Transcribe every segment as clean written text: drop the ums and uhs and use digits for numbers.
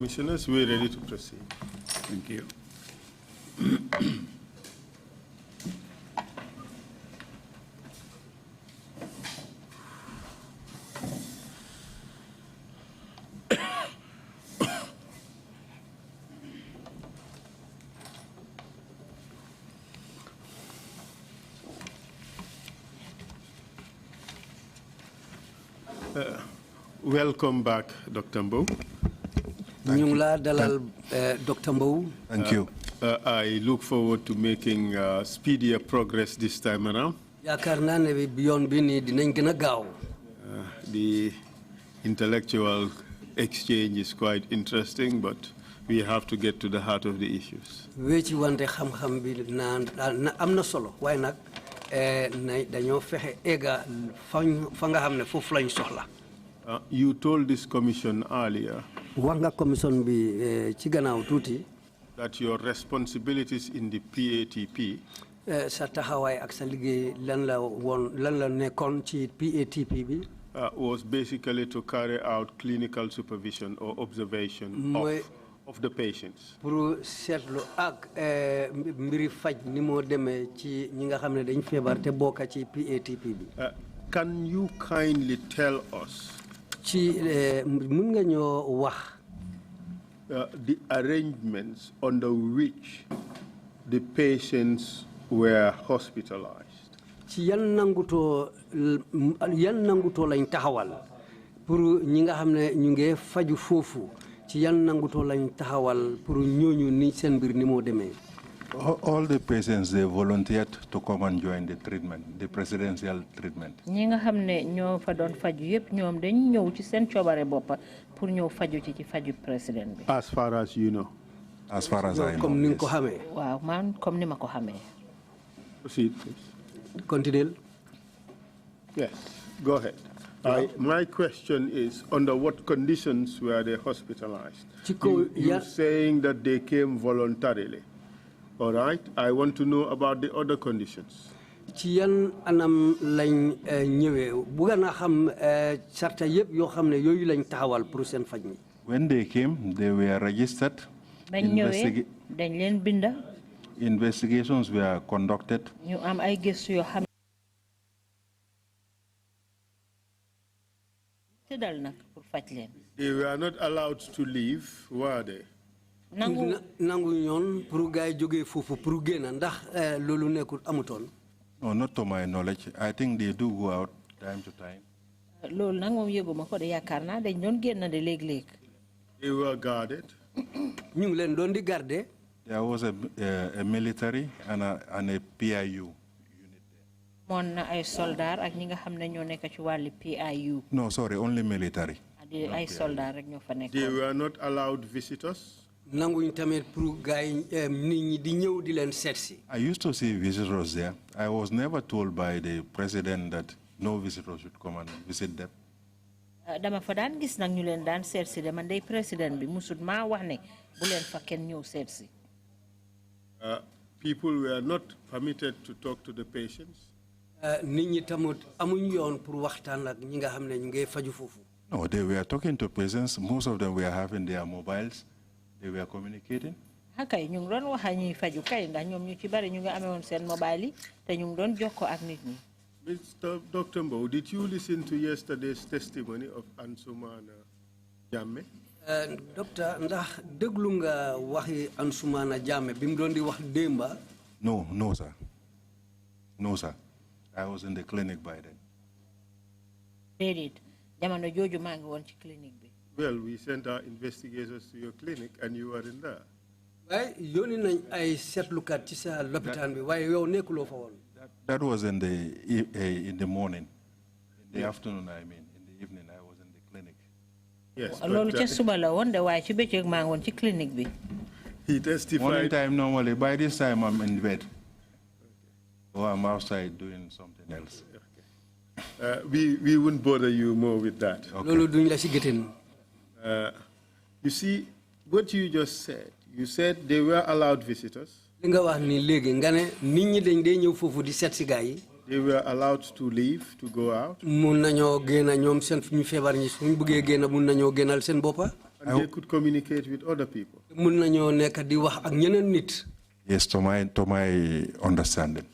Commissioners, we're ready to proceed. Thank you. Welcome back, Dr. Mbowe. Dr. Mbowe. Thank you. I look forward to making speedier progress this time around. The intellectual exchange is quite interesting, but we have to get to the heart of the issues. You told this commission earlier that your responsibilities in the PATP was basically to carry out clinical supervision or observation of the patients. Can you kindly tell us the arrangements under which the patients were hospitalized? All the patients, they volunteered to come and join the treatment, the presidential treatment. As far as you know? As far as I know, yes. Proceed, please. Continue. Yes, go ahead. My question is, under what conditions were they hospitalized? You're saying that they came voluntarily. All right, I want to know about the other conditions. When they came, they were registered. Investigations were conducted. They were not allowed to leave, were they? No, not to my knowledge. I think they do go out time to time. They were guarded. There was a military and a PIU unit. No, sorry, only military. They were not allowed visitors. I used to see visitors there. I was never told by the president that no visitors should come and visit them. People were not permitted to talk to the patients. No, they were talking to patients. Most of them were having their mobiles. They were communicating. Mr. Dr. Mbowe, did you listen to yesterday's testimony of Ansumana Jammeh? Doctor, No, sir. No, sir. I was in the clinic by then. Well, we sent our investigators to your clinic and you were in there. That was in the morning. In the afternoon, I mean. In the evening, I was in the clinic. Yes, he testified. Morning time normally. By this time, I'm in bed. Okay. Or I'm outside doing something else. Okay. We wouldn't bother you more with that. Okay. You see, what you just said, you said they were allowed visitors. They were allowed to leave, to go out. And They could communicate with other people. Yes, to my understanding.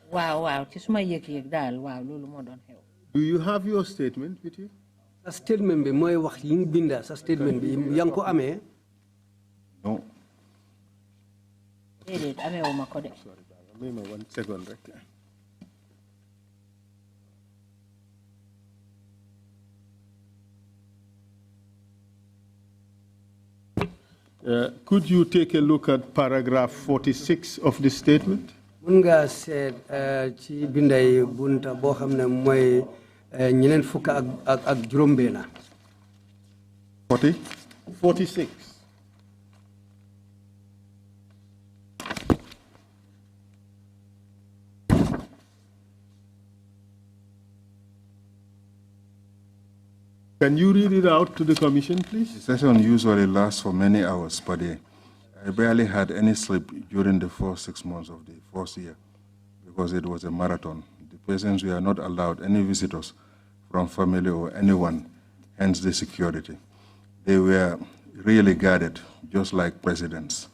Wow. Do you have your statement with you? Sa statement bi moy wax yi nga binda sa statement bi yang ko amé? No. Dédét améwuma ko dé. Sorry, may ma 1 second rek. Could you take a look at paragraph 46 of the statement? Mun nga seet ci binday bunta boo xam ne mooy ñeneen fukk ak juróom-benn. 46. Can you read it out to the commission, please? The session usually lasts for many hours per day. I barely had any sleep during the first 6 months of the first year because it was a marathon. The patients were not allowed any visitors from family or anyone, hence the security. They were really guarded, just like presidents.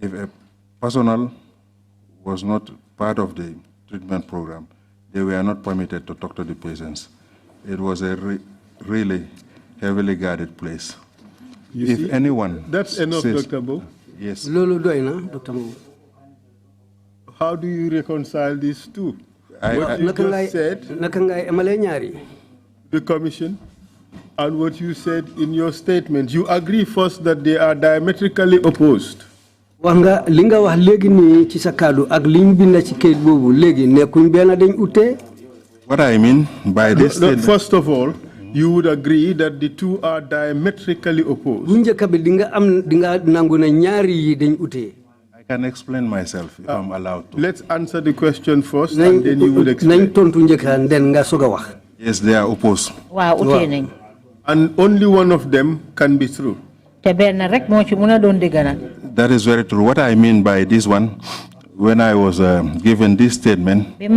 If a personnel was not part of the treatment program, they were not permitted to talk to the patients. It was a really heavily guarded place. If anyone... That's enough, says, Dr. Mbowe. Yes. Lolo doy na, Dr. Mbowe. How do you reconcile these two? What you just said, the commission, and what you said in your statement. You agree first that they are diametrically opposed. Wanga linga wax legi ni ci sa kaddu ak liñ bind ci kayit bobu legi nekkuñ ben dañ uté. What I mean by this statement, first of all, you would agree that the two are diametrically opposed. Bu ñëk bi dinga nangu na ñaari yi dañ uté. I can explain myself if I'm allowed to. Let's answer the question first and then you would explain. Nañ tontu ñëk den nga soga wax. Yes, they are opposed. Wow, uté nañ. And only one of them can be true. Té ben rek mo ci mëna doon dëgg. That is very true. What I mean by this one, when I was given this statement, that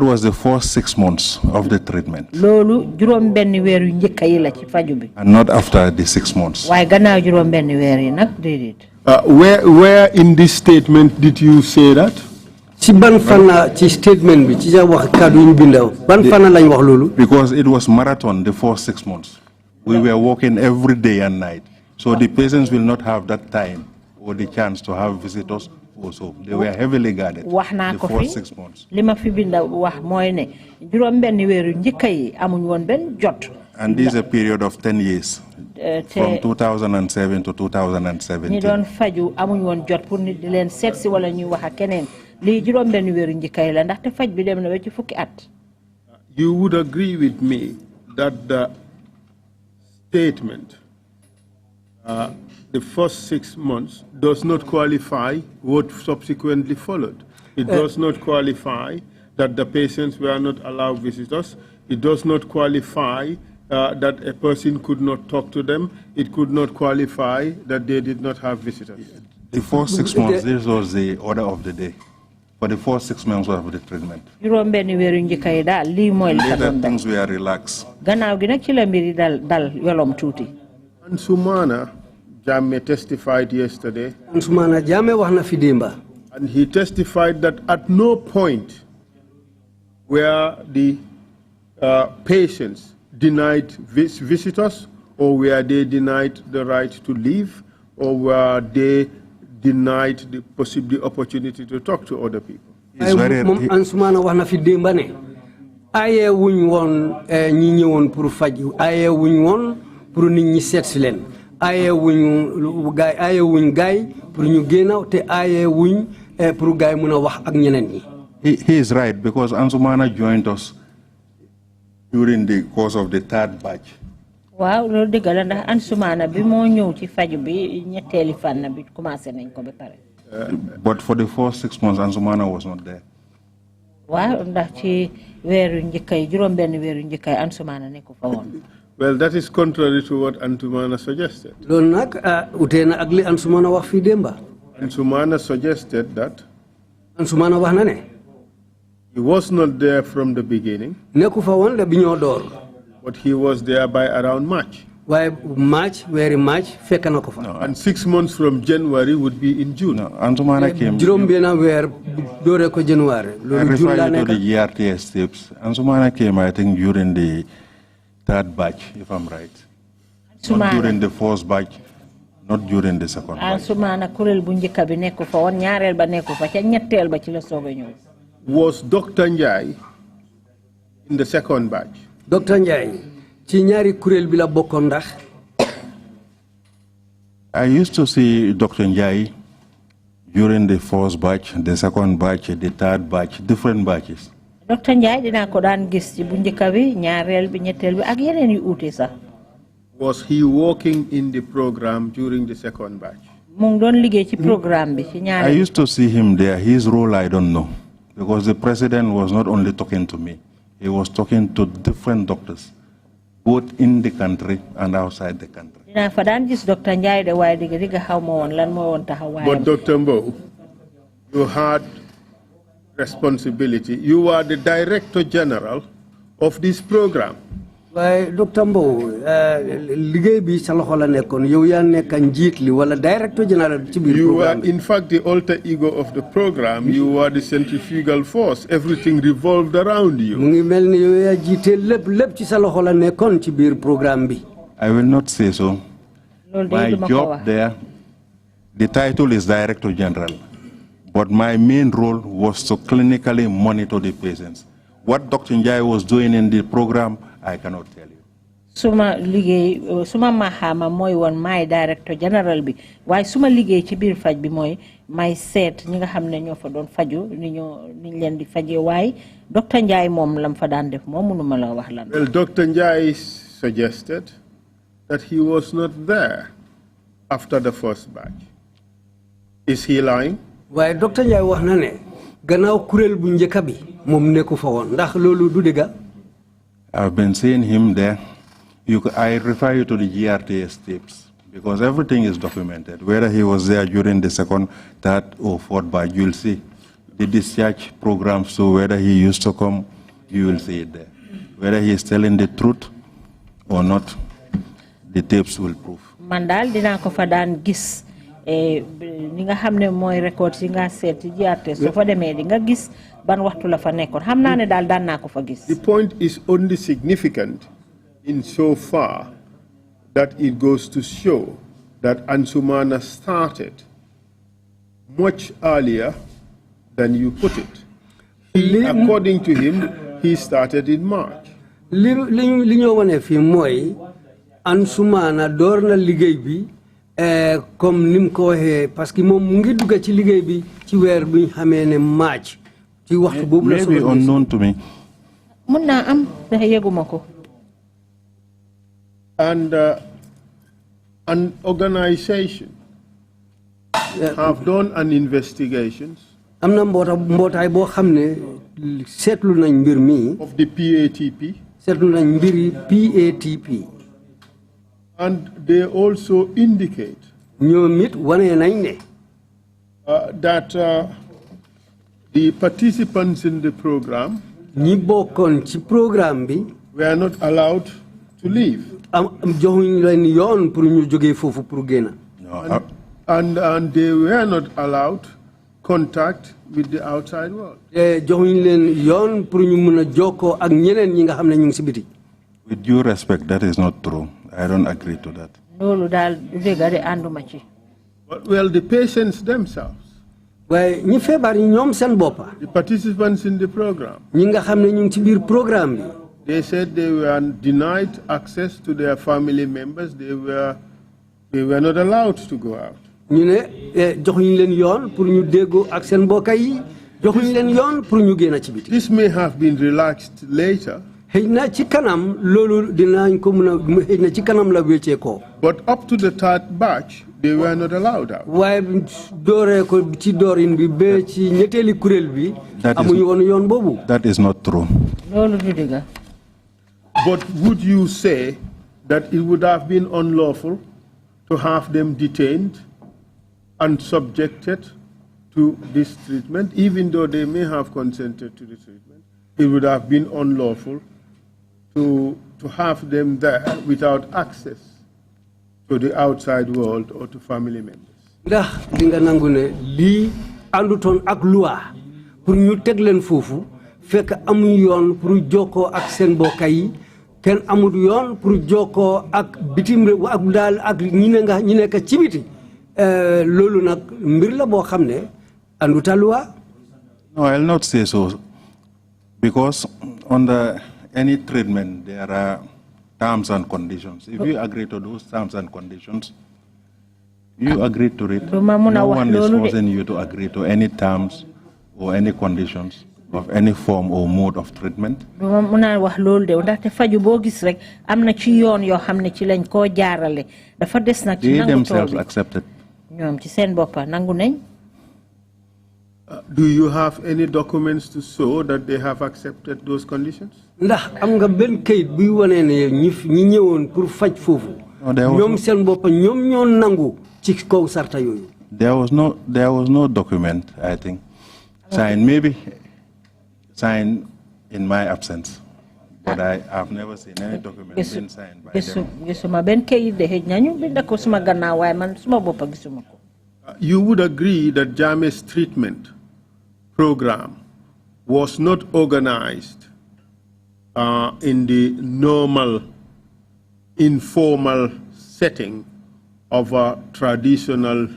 was the first 6 months of the treatment. And not after the 6 months. Where in this statement did you say that? Because it was marathon the first 6 months. We were working every day and night. So the patients will not have that time or the chance to have visitors also. They were heavily guarded the first 6 months. And this is a period of 10 years, from 2007 to 2017. You would agree with me that the statement, the first 6 months, does not qualify what subsequently followed. It does not qualify that the patients were not allowed visitors. It does not qualify that a person could not talk to them. It could not qualify that they did not have visitors. The first 6 months, this was the order of the day. For the first 6 months of the treatment. Later things were relaxed. And Sumana Jammeh testified yesterday. And he testified that at no point were the patients denied visitors, or were they denied the right to leave, or were they denied the opportunity to talk to other people. Aye wuñ won ñi ñewon pour faju aye wuñ won pour nit ñi sét ci len aye wuñ gaay pour ñu gënaaw té aye wuñ pour gaay mëna wax ak ñeneen ñi. He is right, because Ansumana joined us during the course of the 3rd batch. Wow, loolu dëgg la ndax Ansumana bi moo ñëw ci faju bi ñetteeli fan bi commencé nañ ko ba pare. But for the first 6 months, Ansumana was not there. Wow, ndax ci weeru njëkkay juróom benn weeru njëkkay Ansumana nekku fa woon. Well, that is contrary to what Ansumana suggested. Loolu nag utee na ak li Ansumana wax fii démba. Ansumana suggested that Ansumana wax na ne he was not there from the beginning. Nekku fa woon la bi ñoo door. But he was there by around March. Why March, very March, fekk na ko fa. And 6 months from January would be in June. No, Ansumana came. Juróom benn weer doore ko January. I refer you to the GRTS tips. Ansumana came, I think, during the 3rd batch, if I'm right. Not during the 4th batch, not during the 2nd batch. Ansumana kurel bu njëkk bi nekku fa woon ñaareel ba nekku fa ca ñetteel ba ci la soog a ñëw. Was Dr. Njai in the 2nd batch? Dr. Njai, ci ñaari kurel bi la bokkoon ndax. I used to see Dr. Njai during the 1st batch, the 2nd batch, the 3rd batch, different batches. Dr. Njai dina ko daan gis ci bu njëkk bi ñaareel bi ñetteel bi ak yeneen yu uute sax. Was he working in the program during the 2nd batch? Mu ngi doon liggéey ci programme bi ci ñaareel. I used to see him there. His role I don't know, because the president was not only talking to me, he was talking to different doctors, both in the country and outside the country. Dina fa daan gis Dr. Njai de waaye digga xaw ma woon lan moo woon taxawaayam. But Dr. Mbowe, you had responsibility. You were the Director General of this program. Waaye Dr. Mbowe liggéey bi sa loxo la nekkoon yow yaa nekk njiit li wala Director General ci biir You were programme. in fact the alter ego of the program. You were the centrifugal force. Everything revolved around you. Mu ngi mel ni yow yaa jiite lépp ci sa loxo la nekkoon ci biir programme bi. I will not say so. My job there, the title is Director General, but my main role was to clinically monitor the patients. What Dr. Njai was doing in the program, I cannot tell you. Suma liggéey suma mahama mooy woon maay Director General bi waaye suma liggéey ci biir faj bi mooy may seet ñi nga xam ne ñoo fa doon faju niñ leen di fajee waaye Dr. Njai moom lam fa daan def moom mënuma la wax lan. Well, Dr. Njai suggested that he was not there after the 1st batch. Is he lying? Waaye Dr. Njai wax na ne gannaaw kuréel bu njëkk bi moom nekku fa woon ndax loolu du dëgga. I've been seeing him there. I refer you to the GRTS tapes because everything is documented. Whether he was there during the 2nd, 3rd, or 4th batch, you'll see the discharge program. So whether he used to come, you will see it there. Whether he is telling the truth or not, the tapes will prove. Mandal dina ko fa daan gis ni nga xam ne mooy record si nga seet ci GRTS so fa demee di nga gis ban waxtu la fa nekkoon xam naa ne daal daan naa ko fa gis. The point is only significant in so far that it goes to show that Ansumana started much earlier than you put it. According to him, he started in March. li ñoo wane fii mooy Ansumana door na liggéey bi comme ni mu ko waxee parce que moom mu ngi dugg ci liggéey bi ci weer bi ñu xamee ne March ci waxtu boobu la. Maybe unknown to me. mun naa am ndax yeguma ko. And an organization have done an investigation am na mbootaay boo xam ne seetlu nañ mbir mi. of the PATP. seetlu nañ mbiri PATP. And they also indicate that the participants in the program were not allowed to leave. No, And they were not allowed contact with the outside world. With due respect, that is not true. I don't agree to that. Well, the patients themselves, the participants in the program, they said they were denied access to their family members. They were not allowed to go out. This may have been relaxed later. But up to the 3rd batch, they were not allowed out. That is not true. But would you say that it would have been unlawful to have them detained and subjected to this treatment, even though they may have consented to the treatment? It would have been unlawful to have them there without access to the outside world or to family members? Ndax di nga nangu ne lii àndutoon ak loi pour ñu teg leen foofu fekk amuñ yoon pour jokkoo ak seen mbokk yi kenn amul yoon pour jokkoo ak bitim réew ak daal ak ñi nekk ci biti loolu nag mbir la boo xam ne ànduta loi. No, I'll not say so, because under any treatment there are terms and conditions. If you agree to those terms and conditions, you agree to it. No one is forcing you to agree to any terms or any conditions of any form or mode of treatment. They themselves accept it. Do you have any documents to show that they have accepted those conditions? Ndax am nga ben kayit buy wone ne ñi ñëwoon pour faj fofu ñom seen bop ñom ñoo nangu ci kaw sarta yoyu. There was no document, I think, signed, maybe signed in my absence, but I have never seen any document being signed by them. Gisuma ben kayit de hej nañu bind ko suma gannaaw way man suma bop gisuma ko. You would agree that Jammeh's treatment program was not organized in the normal, informal setting of a traditional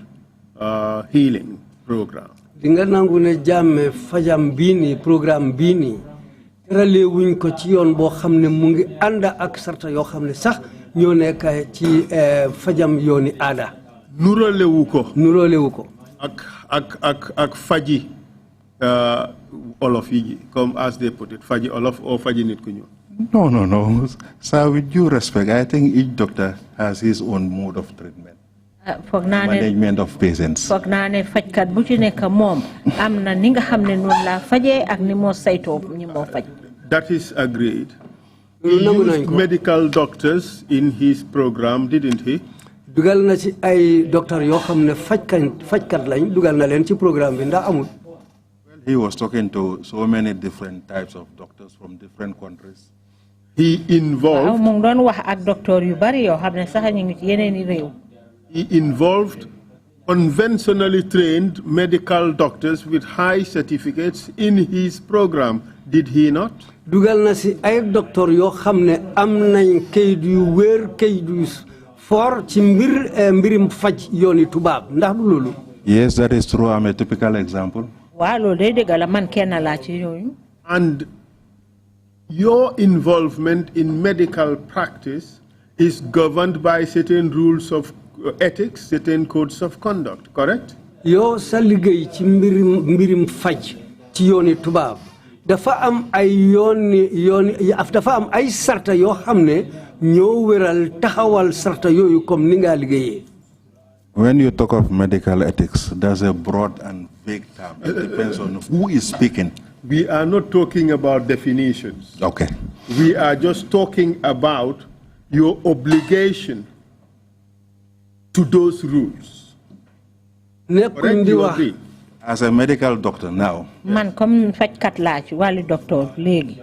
healing program. Dinga nangu ne Jammeh fajam bini program bini terale wuñ ko ci yoon bo xamne mu ngi anda ak sarta yo xamne sax ñoo nekk ci fajam yooni aada. Nurolewu ko ak faji olof yi comme as they put it, faji olof or faji nit ku ñuul. No. Sir, with due respect, I think each doctor has his own mode of treatment. Management of patients. Foog naa ne fajkat bu ci nekk moom am na ni nga xam ne noonu la fajee ak ni moo saytoo ñi moo faj. That is agreed. He used medical doctors in his program, didn't he? Dugal na ci ay docteur yoo xam ne fajkat lañ dugal na leen ci programme bi ndax amul. He was talking to so many different types of doctors from different countries. He involved. mu ngi doon wax ak docteur yu bari yoo xam ne sax ñu ngi ci yeneen i réew. He involved conventionally trained medical doctors with high certificates in his program, did he not? Dugal na ci ay docteur yoo xam ne am nañ kayit yu wér kayit yu for ci mbirim faj yooni tubaab ndax du loolu. Yes, that is true. I'm a typical example. Waaw loolu day dëgg la man kenn laa ci yooyu. And your involvement in medical practice is governed by certain rules of ethics, certain codes of conduct, correct? Yo sa liggéey ci mbirim faj ci yooni tubaab dafa am ay dafa am ay sarta yoo xam ne ñoo wéral taxawal sarta yooyu comme ni nga liggéeyee. When you talk of medical ethics, there's a broad and vague term. It depends on who is speaking. We are not talking about definitions. Okay. We are just talking about your obligation to those rules. Correct? You agree? As a medical doctor now, man comme fajkat laa ci wàllu docteur léegi.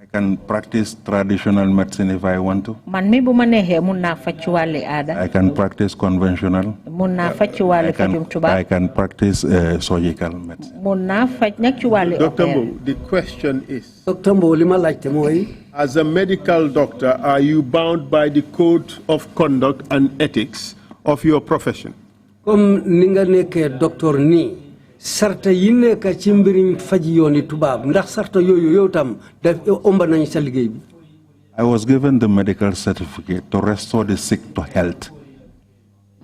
I can practice traditional medicine if I want to. Man mi bu ma neexee mun naa faj ci wàllu aada. I can practice conventional. Mun naa faj ci wàllu fajum tubaab. I can practice surgical medicine. Mun naa faj nag ci wàllu Dr. Mbowe, the question is, Dr. Mbowe, li ma laajte mooy, as a medical doctor, are you bound by the code of conduct and ethics of your profession? Comme ni nga nekkee docteur nii sarta yi nekk ci mbiriñ faji yooni tubaab ndax sarta yooyu yow tam daf omba nañ sa liggéey bi. I was given the medical certificate to restore the sick to health.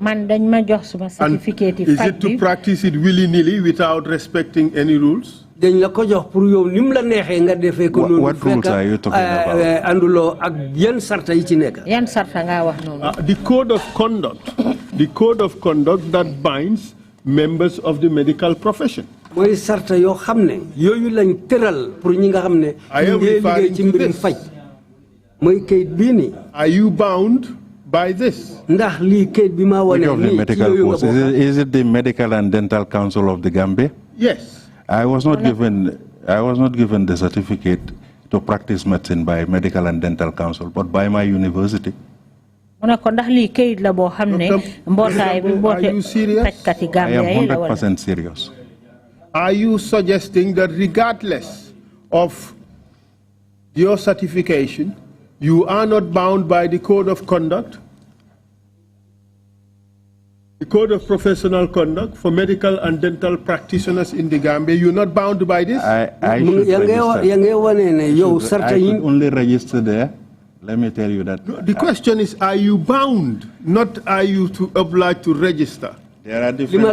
Man dañ ma jox suma certificate yi faj bi. Is it to practice it willy-nilly without respecting any rules? Dañ la ko jox pour yow nim la neexee nga defee ko noonu. What rules are you talking about? Anduloo ak yan sarta yi ci nekk. Yan sarta nga wax noonu. The code of conduct that binds members of the medical profession. Mooy sarta yoo xam ne yooyu lañ tëral pour ñi nga xam ne ñu ngi liggéey ci mbirum faj. Mooy kayit bii nii. Are you bound by this? Ndax lii kayit bi ma wane nii ci yooyu nga bokk. Is it the Medical and Dental Council of the Gambia? Yes. I was not given the certificate to practice medicine by Medical and Dental Council, but by my university. Are you serious? I am 100% serious. Are you suggesting that regardless of your certification, you are not bound by the code of conduct? The code of professional conduct for medical and dental practitioners in the Gambia, you're not bound by this? I should register. I could only register there. Let me tell you that. No, the question is, are you bound? Not are you obliged to register? There are different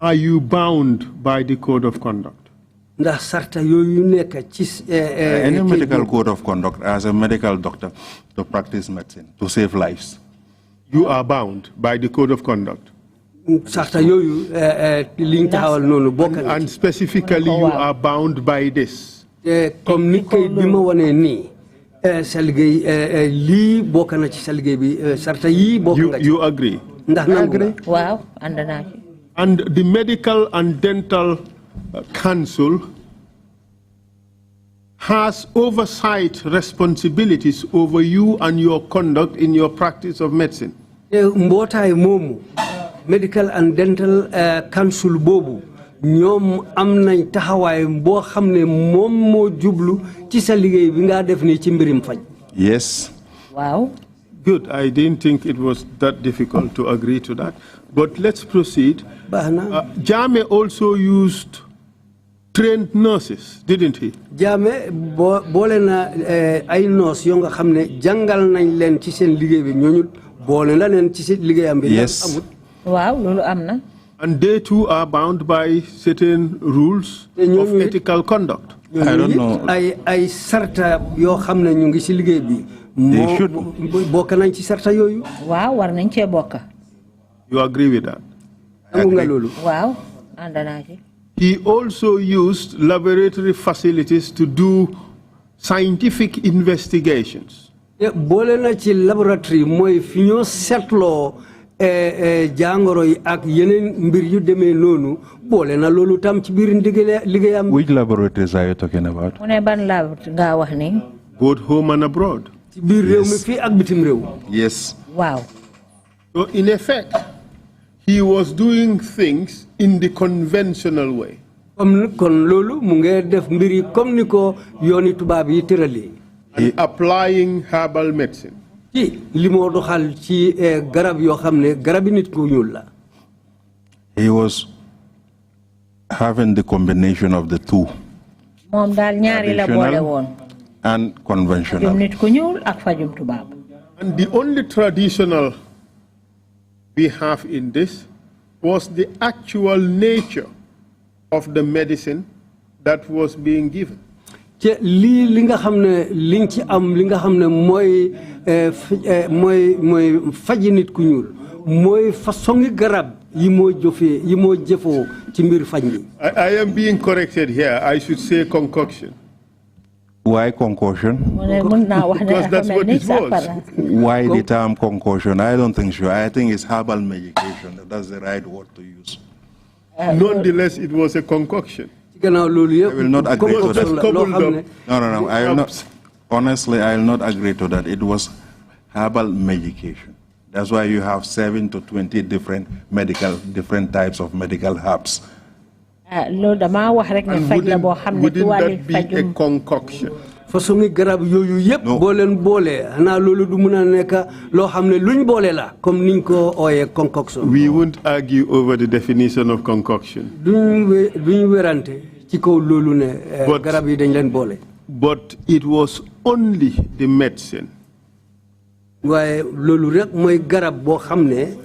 Are you bound by the code of conduct? Any medical code of conduct as a medical doctor to practice medicine, to save lives. You are bound by the code of conduct. And specifically, you are bound by this. You agree? I agree. Wow, and the Medical and Dental Council has oversight responsibilities over you and your conduct in your practice of medicine. Medical and Dental Council bobu ñom am nañ taxaway bo xamne mom mo jublu ci sa liggéey bi nga def ni ci mbirim faj. Yes. Wow. Good. I didn't think it was that difficult to agree to that. But let's proceed. Jame also used trained nurses, didn't he? Jame bolé na ay nurse yo nga xamne jangal nañ len ci sen liggéey bi ñoñu bolé na len ci sen liggéeyam bi. Yes. Wow, lolu amna. And they too are bound by certain rules of ethical conduct. I don't know. Ay sarta yo xamne ñu ngi ci liggéey bi. They should. Bokk nañ ci sarta yoyu. Wow, war nañ ci bokk. You agree with that? Wow, andana ci. He also used laboratory facilities to do scientific investigations. Bolé na ci laboratory moy fi ñoo setlo jangoro yi ak yeneen mbir yu demee noonu boole na loolu tam ci biir liggéeyam. Which laboratories are you talking about? Mu ne ban lab nga wax ni? Both home and abroad. Ci biir réew mi fii ak bitim réew. Yes. Wow. So in effect, he was doing things in the conventional way. Kon loolu mu ngi def mbir yi comme ni ko yooni tubaab yi tëralee. And applying herbal medicine. Ci li moo doxal ci garab yoo xam ne garabi nit ku ñuul la. He was having the combination of the two. Moom daal ñaari la boole woon. And conventional. Fajum nit ku ñuul ak fajum tubaab. And the only traditional we have in this was the actual nature of the medicine that was being given. Ci li nga xam ne liñ ci am li nga xam ne mooy faji nit ku ñuul mooy façon garab yi moo jëfoo ci mbir faj mi. I am being corrected here. I should say concoction. Why concoction? Because that's what it was. Why the term concoction? I don't think so. I think it's herbal medication. That's the right word to use. Nonetheless, it was a concoction. I will not agree to that. No. I will not. Honestly, I will not agree to that. It was herbal medication. That's why you have 7 to 20 different types of medical herbs. And wouldn't that be a concoction? Façon garab yoyu yep bo len bolé xana lolu du mëna nek lo xamné luñ bolé la comme niñ ko oyé concoction. We won't argue over the definition of concoction. Duñ wérante ci ko lolu né garab yi dañ len bolé. But it was only the medicine. Waye lolu rek moy garab bo xamné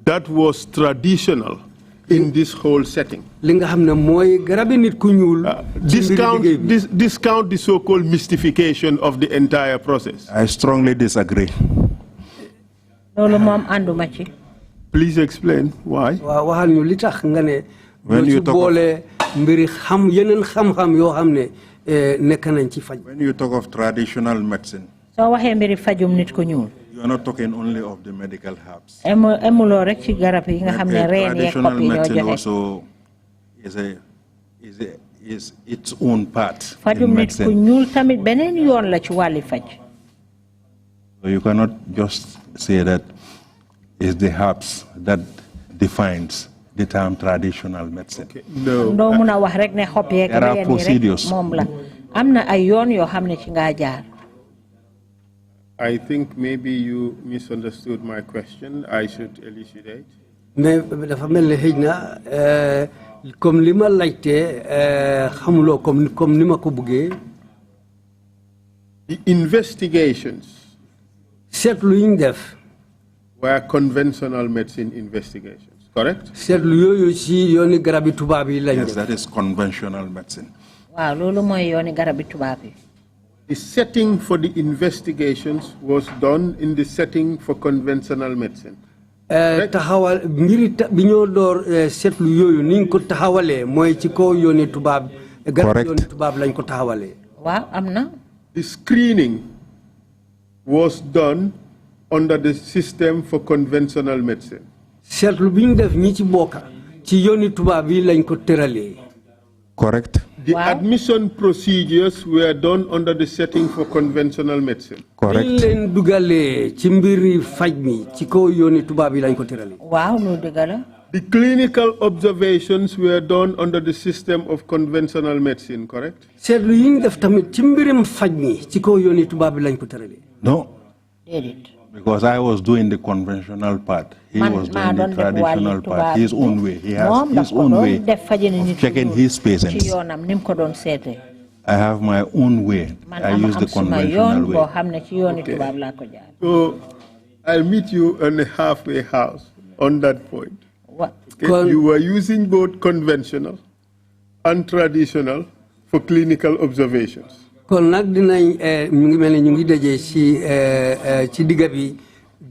that was traditional in this whole setting. Discount the so-called mystification of the entire process. I strongly disagree. Please explain why. When you talk of traditional medicine, you are not talking only of the medical herbs. Traditional medicine also is its own part in medicine. So you cannot just say that it's the herbs that defines the term traditional medicine. Okay. No. There are procedures. I think maybe you misunderstood my question. I should elucidate. The investigations were conventional medicine investigations, correct? Yes, that is conventional medicine. The setting for the investigations was done in the setting for conventional medicine. Correct. The screening was done under the system for conventional medicine. Correct. The admission procedures were done under the setting for conventional medicine. Correct. The clinical observations were done under the system of conventional medicine, correct? No. Because I was doing the conventional part. He was doing the traditional part, his own way. He has his own way of checking his patients. I have my own way. I use the conventional way. Okay. So I'll meet you in a halfway house on that point. Okay? You were using both conventional and traditional for clinical observations. Kon nak dinañ ñu ngi melni ñu ngi dajé ci diga bi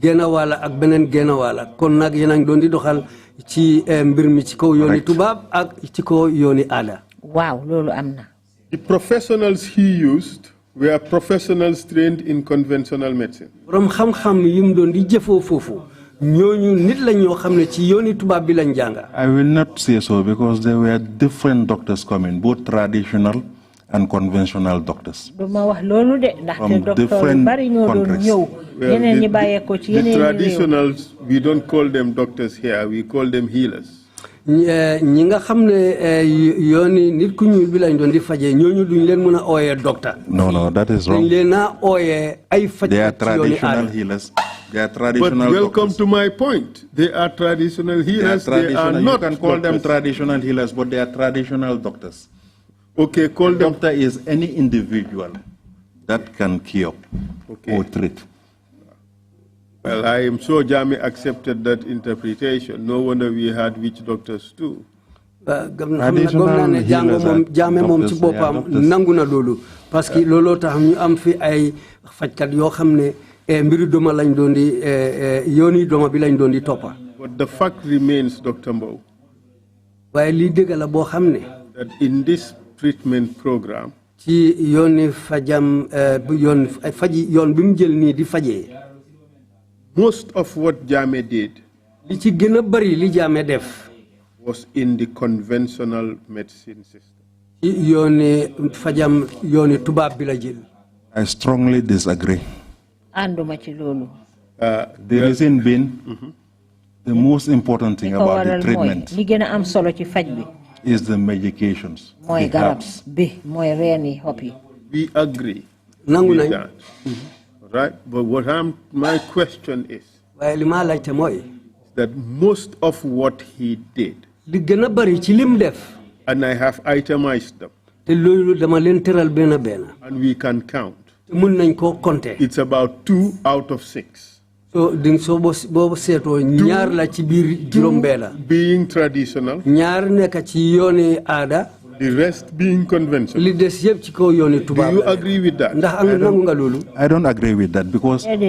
génna wala ak benen génna wala kon nak yéna ngi doon di doxal ci mbir mi ci kaw yoni tubab ak ci kaw yoni ada. Waaw lolu amna. The professionals he used were professionals trained in conventional medicine. Rom xam-xam yim doon di jëfo fofu ñooñu nit la ñoo xamne ci yoni tubab bi lañ janga. I will not say so because there were different doctors coming, both traditional and conventional doctors from different countries. The traditionals, we don't call them doctors here, we call them healers. ñi nga xamne yoni nit ku ñuul bi lañ doon di faje ñooñu duñ leen mëna oyé docteur. No, that is wrong. Dañ leena oyé ay fajj. They are traditional healers. They are traditional But welcome doctors. to my point. They are traditional healers. They are not. You can call them traditional healers, but they are traditional doctors. Okay, call them. Doctor is any individual that can cure or treat. Well, I am sure Jami accepted that interpretation. No wonder we had witch doctors too. Traditional healers are doctors, they are doctors. Parce que lolo tax ñu am fi ay fajkat yo xamne mbiru doma lañ doon di yoni doma bi lañ doon di topa. But the fact remains, Dr. Mbowe, waye li deug la bo xamne that in this treatment program, ci yoni fajam yon faji yon bimu jël ni di fajé, most of what Jame did li ci gëna bari li Jame def was in the conventional medicine system. Yoni fajam yoni tubab bi la jël. I strongly disagree. Anduma ci lolu. The reason being, the most important thing about the treatment li gëna am solo ci faj bi is the medications, the herbs. We agree with that. Right? But my question is that most of what he did, and I have itemized them, and we can count, it's about 2 out of 6. So ding so bo seto ñaar la ci biir juroom bela being traditional, ñaar nekk ci yoni aada, the rest being conventional. Li des yeb ci kaw yoni tuba. Do you agree with that? Ndax am nangu nga lolu? I don't agree with that because let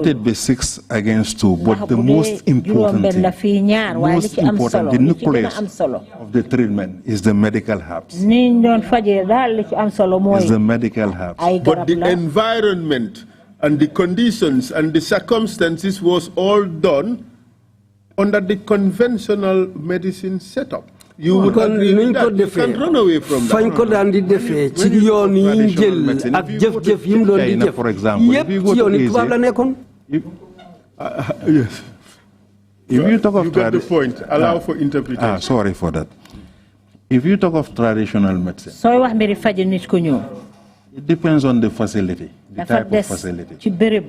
it be 6 against 2, but the most important thing, the nucleus of the treatment is the medical herbs. Is the medical herbs. But the environment and the conditions and the circumstances was all done under the conventional medicine setup. You would agree with that. You can't run away from that. For example, yes. If you talk of you got the point. Allow for interpretation. Sorry for that. If you talk of traditional medicine, it depends on the facility, the type of facility. There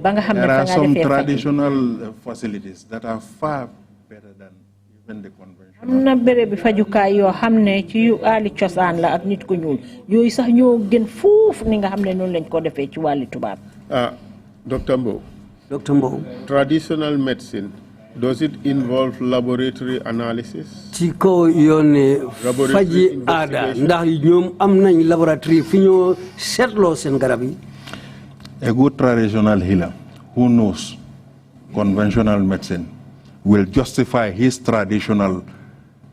are some traditional facilities that are far better than even the conventional. Dr. Mbowe. Dr. Mbowe. Traditional medicine, does it involve laboratory analysis? Faji ada ndax ñom am nañ laboratory fi ñoo sétlo sen garab yi. A good traditional healer who knows conventional medicine will justify his traditional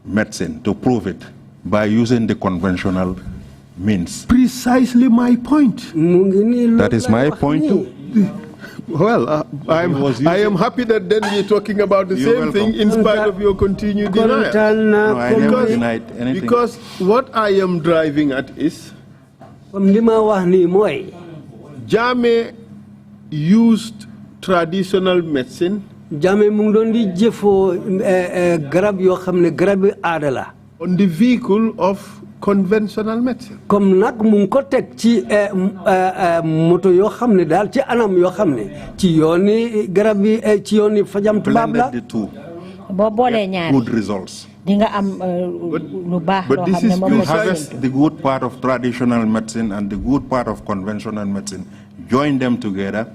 medicine to prove it by using the conventional means. Precisely my point. That is my point too. Well, I am happy that then we're talking about the same thing in spite of your continued denial. No, I never denied anything. Because what I am driving at is Jammeh used traditional medicine on the vehicle of conventional medicine. Blended the two. Good results. But this is you harvest the good part of traditional medicine and the good part of conventional medicine, join them together,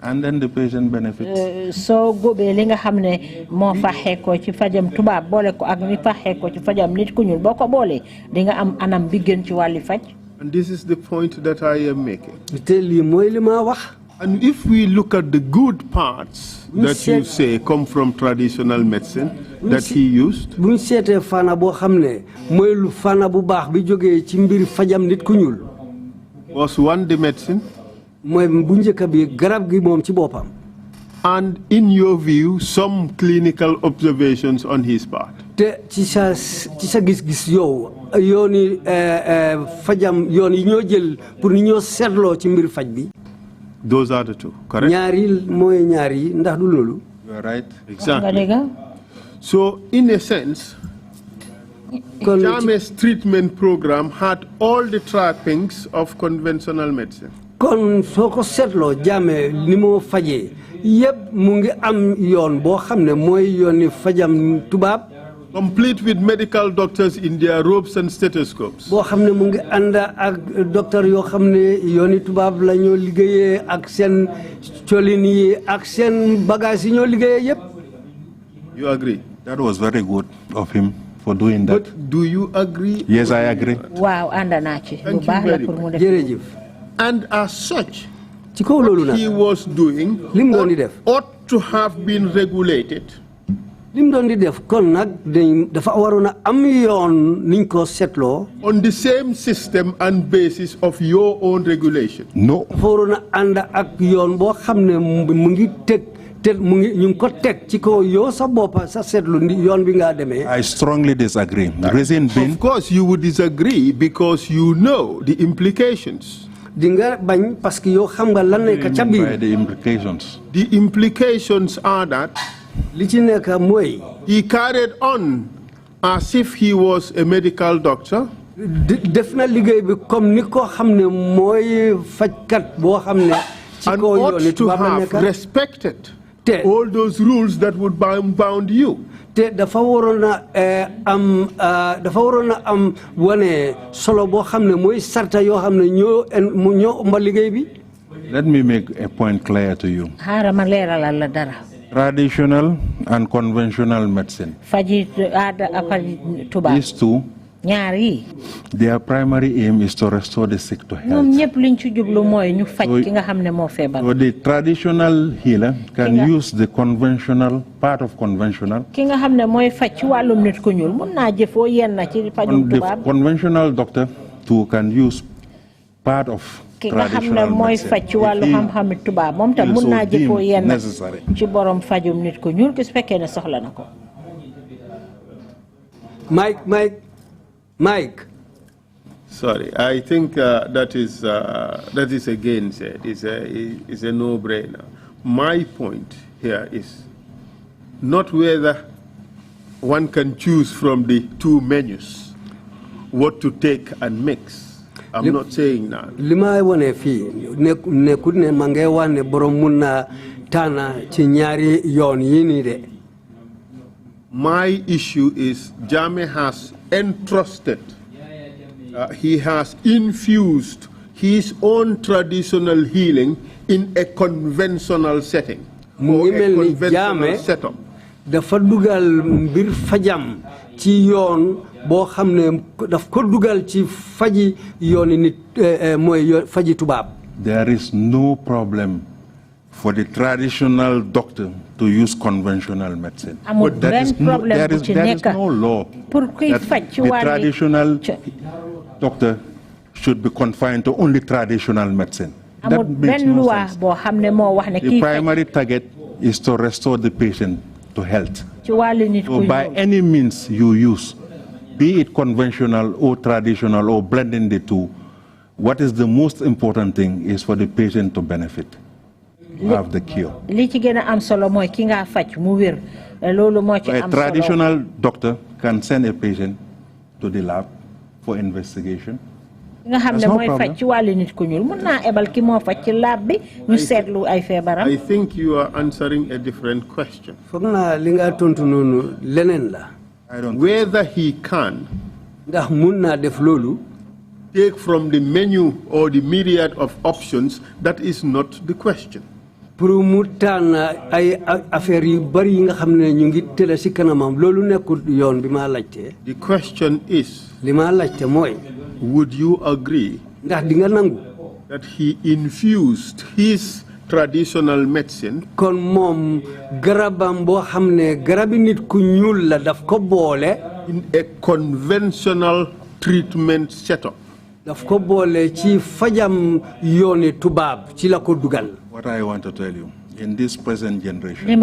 and then the patient benefits. So go be linga hamne mo fa heko ci fajam tuba bolé ko ak ni fa heko ci fajam nit ku ñul boko bolé di nga am anam bi gën ci wali faj. And this is the point that I am making. Té li moy li ma wax. And if we look at the good parts that you say come from traditional medicine that he used, buñ sété fana bo xamné moy lu fana bu baax bi joggé ci mbir fajam nit ku ñul. Was one the medicine? And in your view, some clinical observations on his part. Those are the two, correct? You are right. Exactly. So, in a sense, Jammeh's treatment program had all the trappings of conventional medicine. Kon soko setlo Jammeh limo faje yeb mu ngi am yoon bo xamne moy yoni fajam tubab complete with medical doctors in their robes and stethoscopes bo xamne mu ngi anda ak docteur yo xamne yoni tubab la ñoo liggéeyé ak sen ciolin yi ak sen bagage yi ñoo liggéeyé yeb. You agree? That was very good of him for doing that. But do you agree? Yes, I agree. Wow, anda na ci lu baax la pour mu def. Jerejef. And as such, what he was doing ought to have been regulated. On the same system and basis of your own regulation. No. I strongly disagree. The reason being, of course, you would disagree because you know the implications. The implications. The implications are that he carried on as if he was a medical doctor. And ought to have respected all those rules that would bound you. Let me make a point clear to you. Traditional and conventional medicine. These two, their primary aim is to restore the sick to health. So the traditional healer can use the conventional, part of conventional. The conventional doctor too can use part of traditional medicine. Necessary. Mike. Sorry, I think that is again said. It's a no-brainer. My point here is not whether one can choose from the two menus what to take and mix. I'm not saying that. Lima wane fi ne kudne mangewa ne boromuna tana chinyari yon yini de. My issue is Jammeh has entrusted, he has infused his own traditional healing in a conventional setting or a conventional setup. Dafa dugal mbir fajam ci yoon bo xamne daf ko dugal ci faji yooni nit moy faji tubab. There is no problem for the traditional doctor to use conventional medicine. But there is no law that the traditional doctor should be confined to only traditional medicine. That makes no sense. The primary target is to restore the patient to health. So by any means you use, be it conventional or traditional or blending the two, what is the most important thing is for the patient to benefit, have the cure. A traditional doctor can send a patient to the lab for investigation. There's no problem. I think you are answering a different question. Whether he can take from the menu or the myriad of options, that is not the question. The question is, would you agree that he infused his traditional medicine in a conventional treatment setup? What I want to tell you, in this present generation, the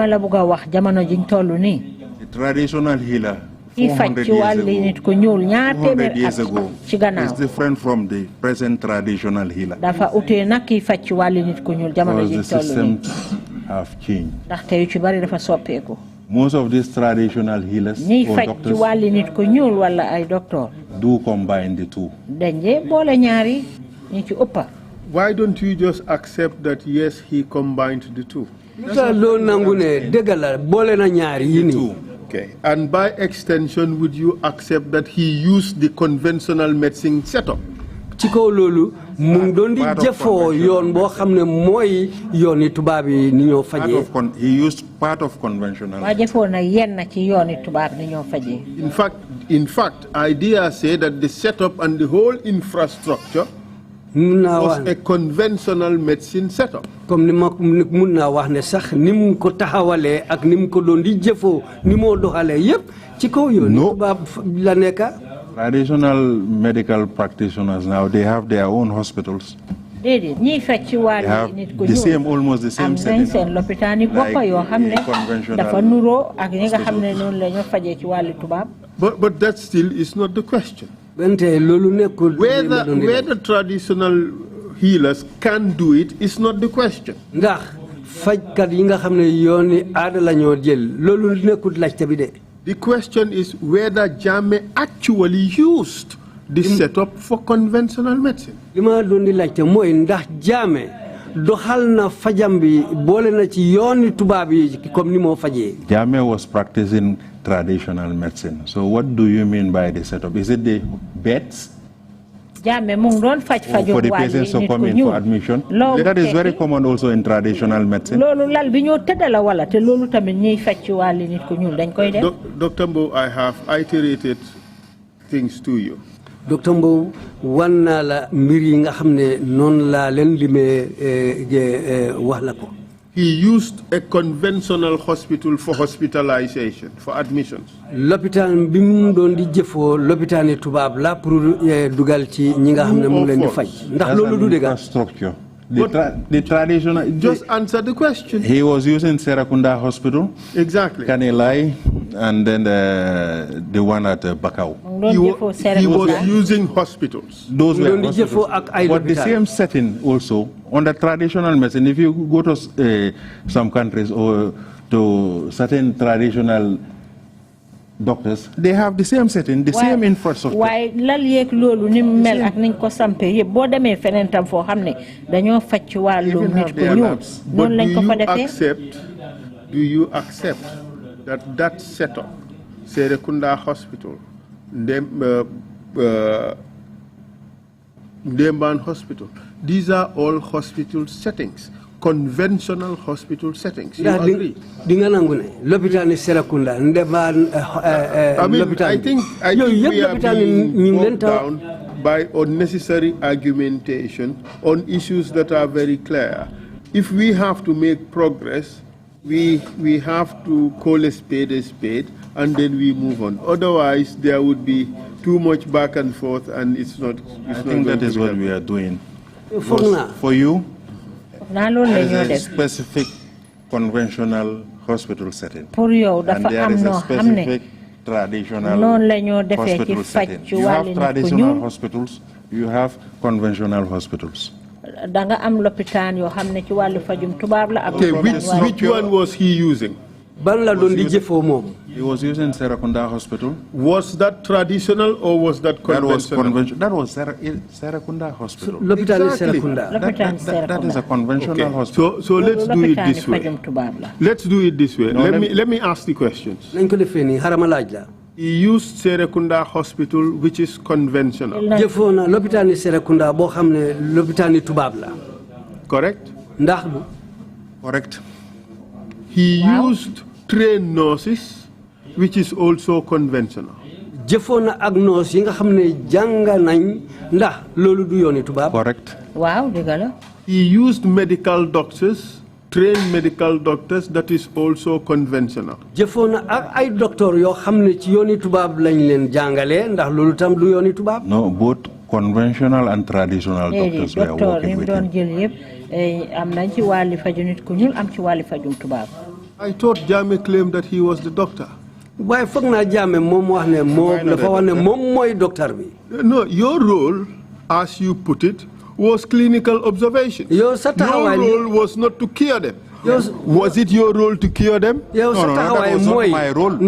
traditional healer 400 years ago is different from the present traditional healer. Because the systems have changed. Most of these traditional healers or doctors do combine the two. Why don't you just accept that, yes, he combined the two? Okay. And by extension, would you accept that he used the conventional medicine setup? He used part of conventional. In fact, ideas say that the setup and the whole infrastructure was a conventional medicine setup. Traditional medical practitioners now, they have their own hospitals. They have almost the same setting like conventional. But that still is not the question. Whether traditional healers can do it is not the question. The question is whether Jammeh actually used this setup for conventional medicine. Jammeh was practicing traditional medicine. So what do you mean by the setup? Is it the beds? For the patients to come in for admission? That is very common also in traditional medicine. Dr. Mbowe, I have iterated things to you. Dr. Mbowe, he used a conventional hospital for hospitalization, for admissions. L'hôpital bim doon di jëfoo l'hôpital ni tubaab la pour dugal ci ñi nga xam ne mu ngi leen di faj ndax loolu du dëgg. Infrastructure. The traditional. Just answer the question. He was using Serakunda Hospital. Exactly. Kanilai, and then the one at Bakau. He was using hospitals. Those were hospitals. But the same setting also on the traditional medicine. If you go to some countries or to certain traditional doctors, they have the same setting, the same infrastructure. Why lal yek lolu ni mel ak niñ ko sampé yeb bo démé fenen tam fo xamné dañoo facc walu nit ko ñu non lañ ko fa défé. Do you accept that that setup, Serekunda Hospital, Ndemban Hospital, these are all hospital settings, conventional hospital settings. You agree? I think we are being bogged down by unnecessary argumentation on issues that are very clear. If we have to make progress, we have to call a spade, and then we move on. Otherwise, there would be too much back and forth, and it's not. I think that is what we are doing. For you, there is a specific conventional hospital setting. And there is a specific traditional hospital setting. You have traditional hospitals, you have conventional hospitals. Okay, which one was he using? He was using Serakunda Hospital. Was that traditional or was that conventional? That was Serakunda Hospital. Exactly. That is a conventional hospital. So let's do it this way. Let's do it this way. No, let me ask the questions. He used Serakunda Hospital, which is conventional. Correct? Correct. He used trained nurses, which is also conventional. Correct. Wow, he used medical doctors, trained medical doctors, that is also conventional. No, both conventional and traditional doctors were working with him. I thought Jame claimed that he was the doctor. No, your role, as you put it, was clinical observation. Your role was not to cure them. Was it your role to cure them? No, that was not my role.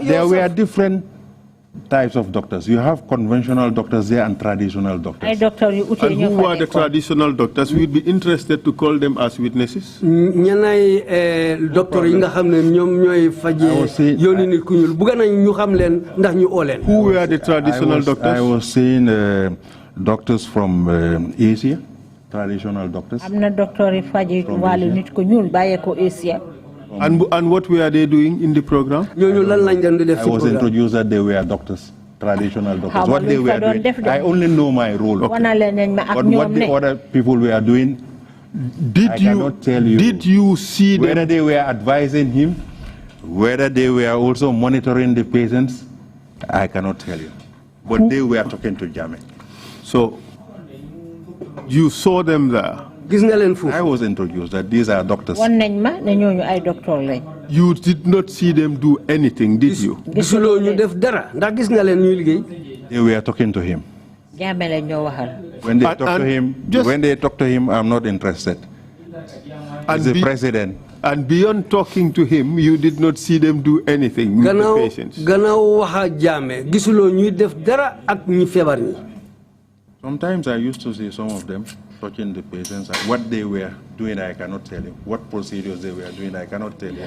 There were different types of doctors. You have conventional doctors there and traditional doctors. And who are the traditional doctors? We'd be interested to call them as witnesses. Who were the traditional doctors? I was saying doctors from Asia, traditional doctors. And what were they doing in the program? I was introduced that they were doctors, traditional doctors. What they were doing, I only know my role. Okay. But what the other people were doing, I cannot tell you. Did you see them? Whether they were advising him, whether they were also monitoring the patients, I cannot tell you. But they were talking to Jame. So, you saw them there? I was introduced that these are doctors. You did not see them do anything, did you? They were talking to him. When they talk to him, I'm not interested. He's the president. And beyond talking to him, you did not see them do anything with the patients? Sometimes I used to see some of them touching the patients. What they were doing, I cannot tell you. What procedures they were doing, I cannot tell you.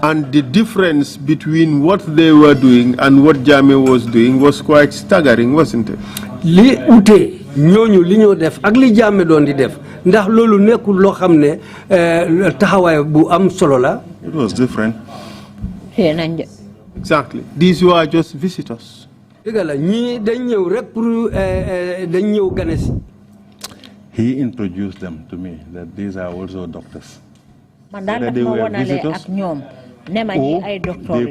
And the difference between what they were doing and what Jame was doing was quite staggering, wasn't it? It was different. Exactly. These were just visitors. He introduced them to me that these are also doctors. Whether they were visitors or they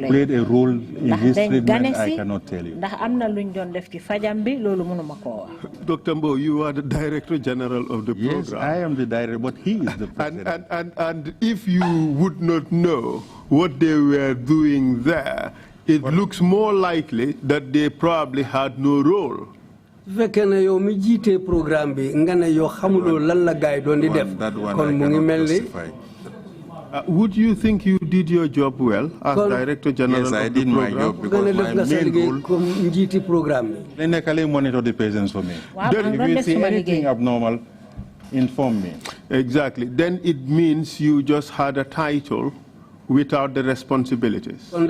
played a role in his treatment, I cannot tell you. Dr. Mbowe, you are the Director General of the program. Yes, I am the director, but he is the president. And if you would not know what they were doing there, it looks more likely that they probably had no role. That one I cannot justify. Would you think you did your job well as Director General of the program? Yes, I did my job because my main role, they monitor the patients for me. If you see anything abnormal, inform me. Exactly. Then it means you just had a title without the responsibilities. When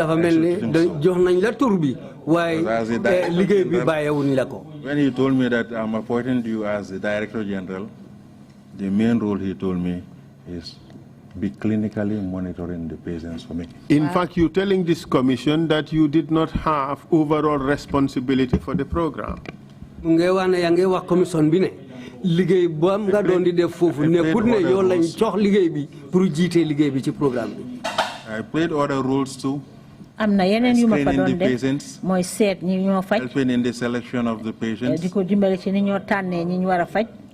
he told me that I'm appointing you as the Director General, the main role he told me is be clinically monitoring the patients for me. In fact, you're telling this commission that you did not have overall responsibility for the program. I played other roles too. Screening the patients, helping in the selection of the patients,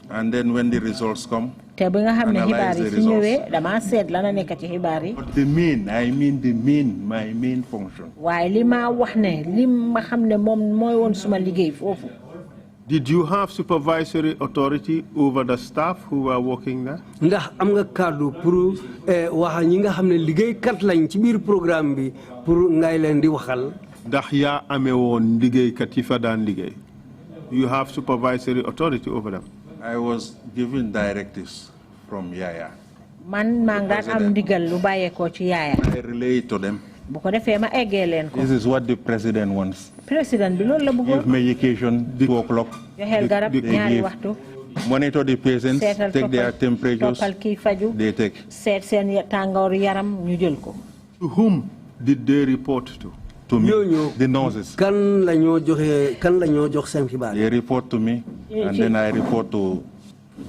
and then when the results come, analyze the results. But the main, I mean the main, my main function. Did you have supervisory authority over the staff who were working there? You have supervisory authority over them. I was given directives from Yaya. I relay to them. This is what the president wants. Give medication 2 o'clock. They give. Monitor the patients, take their temperatures, they take. To whom did they report to? To me, the nurses. They report to me, and then I report to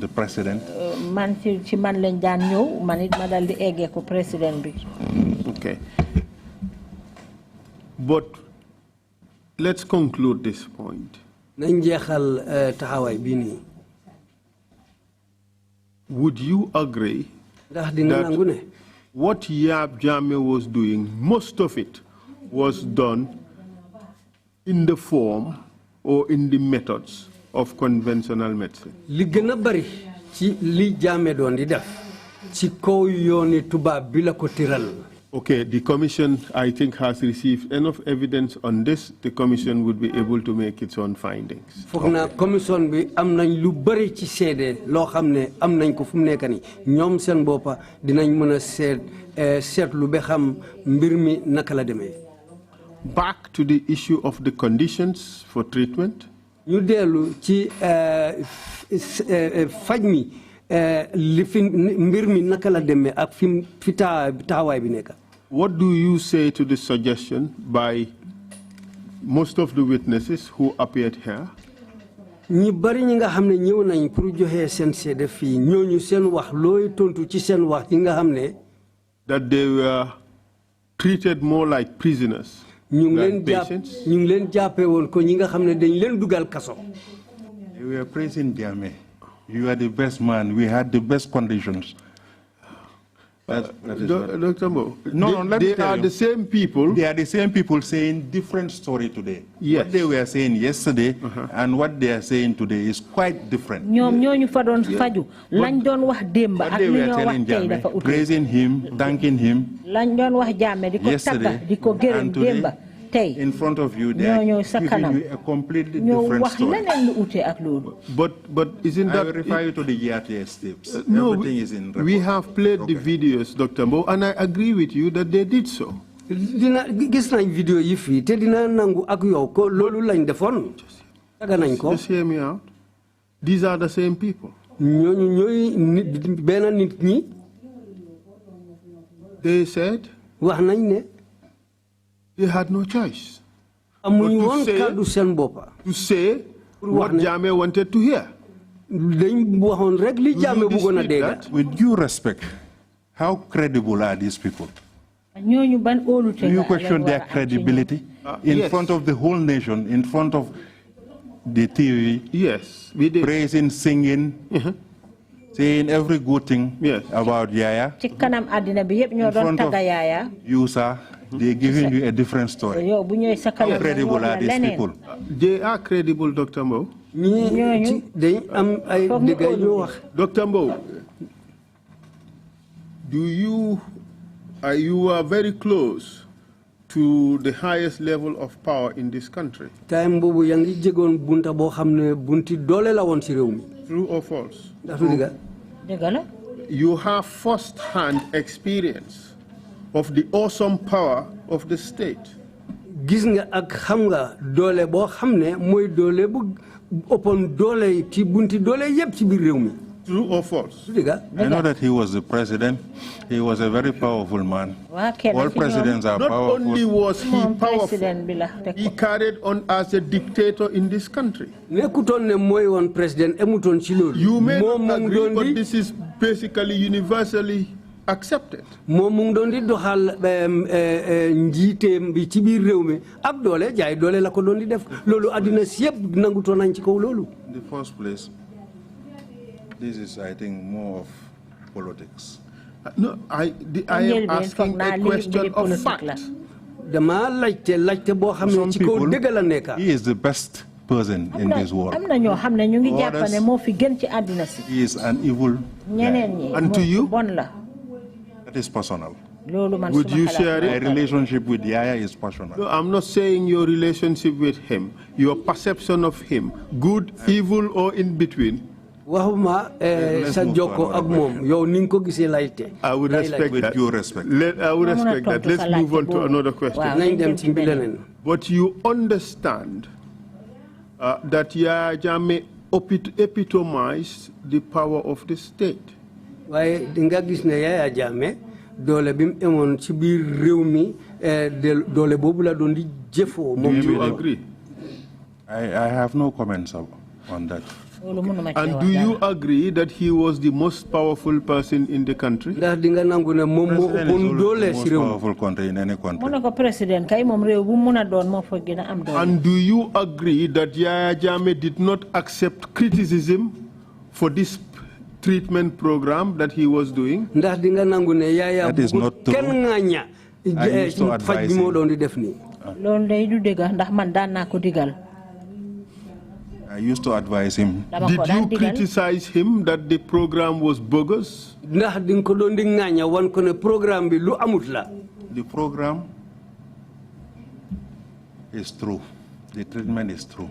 the president. Okay. But let's conclude this point. Would you agree that what Yab Jammeh was doing, most of it was done in the form or in the methods of conventional medicine? Okay, the commission, I think, has received enough evidence on this. The commission would be able to make its own findings. Okay. Back to the issue of the conditions for treatment. What do you say to the suggestion by most of the witnesses who appeared here? That they were treated more like prisoners than patients? They were praising Jammeh. You are the best man. We had the best conditions. Dr. Mbowe, they are the same people. They are the same people saying different story today. Yes. What they were saying yesterday and what they are saying today is quite different. What they were telling Jammeh, praising him, thanking him yesterday and today. In front of you, they are giving you a completely different story. But isn't that... I will refer you to the GRTS tapes. No, everything is in record. We have played the videos, Dr. Mbowe, and I agree with you that they did so. Just hear me out. These are the same people. They said they had no choice. to say what Jammeh wanted to hear. With due respect, how credible are these people? Do you question their credibility in front of the whole nation, in front of the TV? Yes, we did. Praising, singing, saying every good thing about Yaya. In front of you, sir, they're giving you a different story. How credible are these people? They are credible, Dr. Mbowe. Dr. Mbowe, you are very close to the highest level of power in this country. True or false? You have first-hand experience of the awesome power of the state. True or false? I know that he was the president. He was a very powerful man. All presidents are powerful. Not only was he powerful, he carried on as a dictator in this country. You may not agree, but this is basically universally accepted. The first place, this is, I think, more of politics. No, I am asking a question of fact. Some people, he is the best person in this world. He is an evil guy. And to you? That is personal. Would you share it? My relationship with Yaya is personal. No, I'm not saying your relationship with him, your perception of him, good, evil, or in between. I would respect with that. due respect. I would respect that. Let's move on to another question. But you understand that Yaya Jammeh epitomized the power of the state. Do you agree? I have no comments on that. And do you agree that he was the most powerful person in the country? The most powerful country in any country. And do you agree that Yaya Jammeh did not accept criticism for this treatment program that he was doing? That is not true. I used to advise him. I used to advise him. Did you criticize him that the program was bogus? The program is true. The treatment is true.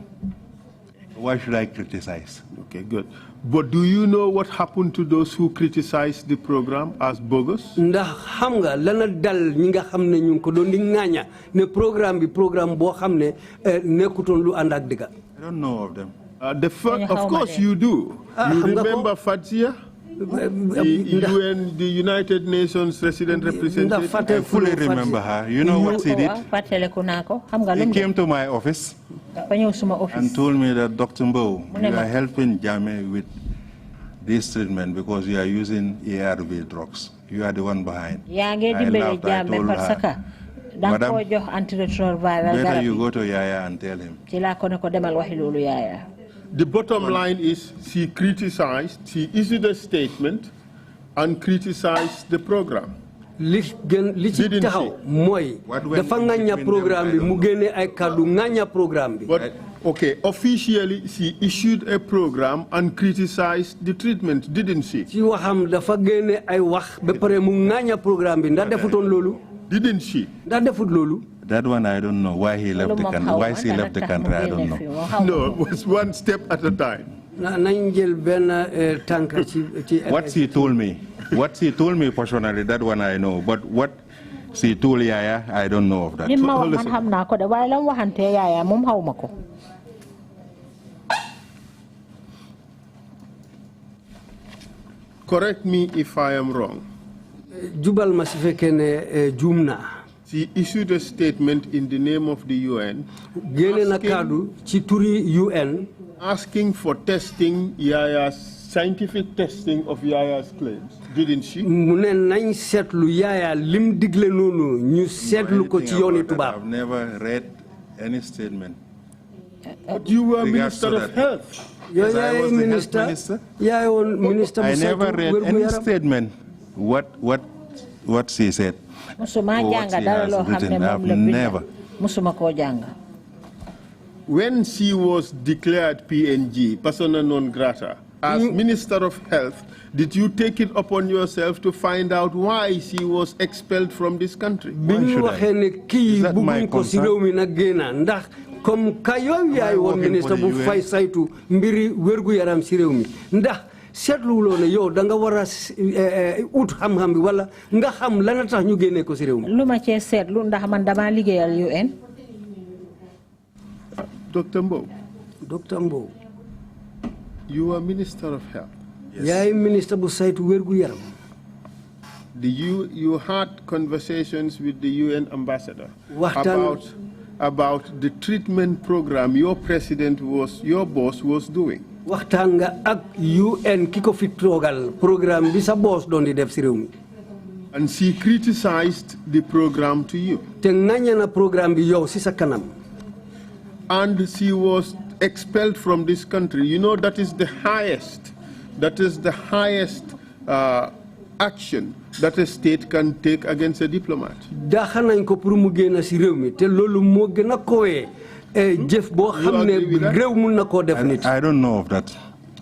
Why should I criticize? Okay, good. But do you know what happened to those who criticized the program as bogus? I don't know of them. Of course you do. You remember Fadzia? The United Nations resident representative? I fully remember her. You know what she did? He came to my office and told me that, Dr. Mbowe, you are helping Jammeh with this treatment because you are using ARV drugs. You are the one behind. I laughed. I told her, Madam, better you go to Yaya and tell him. The bottom line is she issued a statement and criticized the program. Didn't she? But, okay, officially she issued a program and criticized the treatment, didn't she? Didn't she? That one I don't know. Why he left the country? Why she left the country? I don't know. No, it was one step at a time. What she told me personally, that one I know. But what she told Yaya, I don't know of that. Correct me if I am wrong. She She issued a statement in the name of the UN asking for testing Yaya's scientific testing of Yaya's claims, didn't she? I've never read any statement. But you were Minister of Health. Yes, I was the health minister. I never read any statement. What she said. What she has written. I've never. When she was declared PNG, persona non grata, as Minister of Health, did you take it upon yourself to find out why she was expelled from this country? Why should I? Is that my concern? Comme kayo yaay won ministre bu fay saytu mbiri wergu yaram ci rew mi ndax setlu lo ne yow da nga wara out xam-xam bi wala nga xam la tax ñu génné ko ci rew mi luma ci setlu ndax man dama liggéeyal UN. Dr. Mbowe, you are Minister of Health. Yaay ministre bu saytu wergu yaram. You had conversations with the UN ambassador about the treatment program your boss was doing. Waxtaan nga ak UN kiko fi togal programme bi sa boss doon di def ci réew mi. And she criticized the program to you. Te ngagne na programme bi yow ci sa kanam. And she was expelled from this country. You know that is the highest action that a state can take against a diplomat. I don't know of that.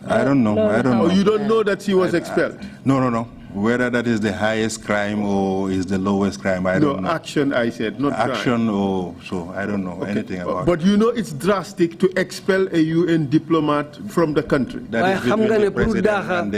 I don't know. Oh, you don't know that she was expelled? No. Whether that is the highest crime or is the lowest crime, I don't know. No, action, I said, not action crime. Or so, I don't know anything about it. But you know it's drastic to expel a UN diplomat from the country. That is between the president and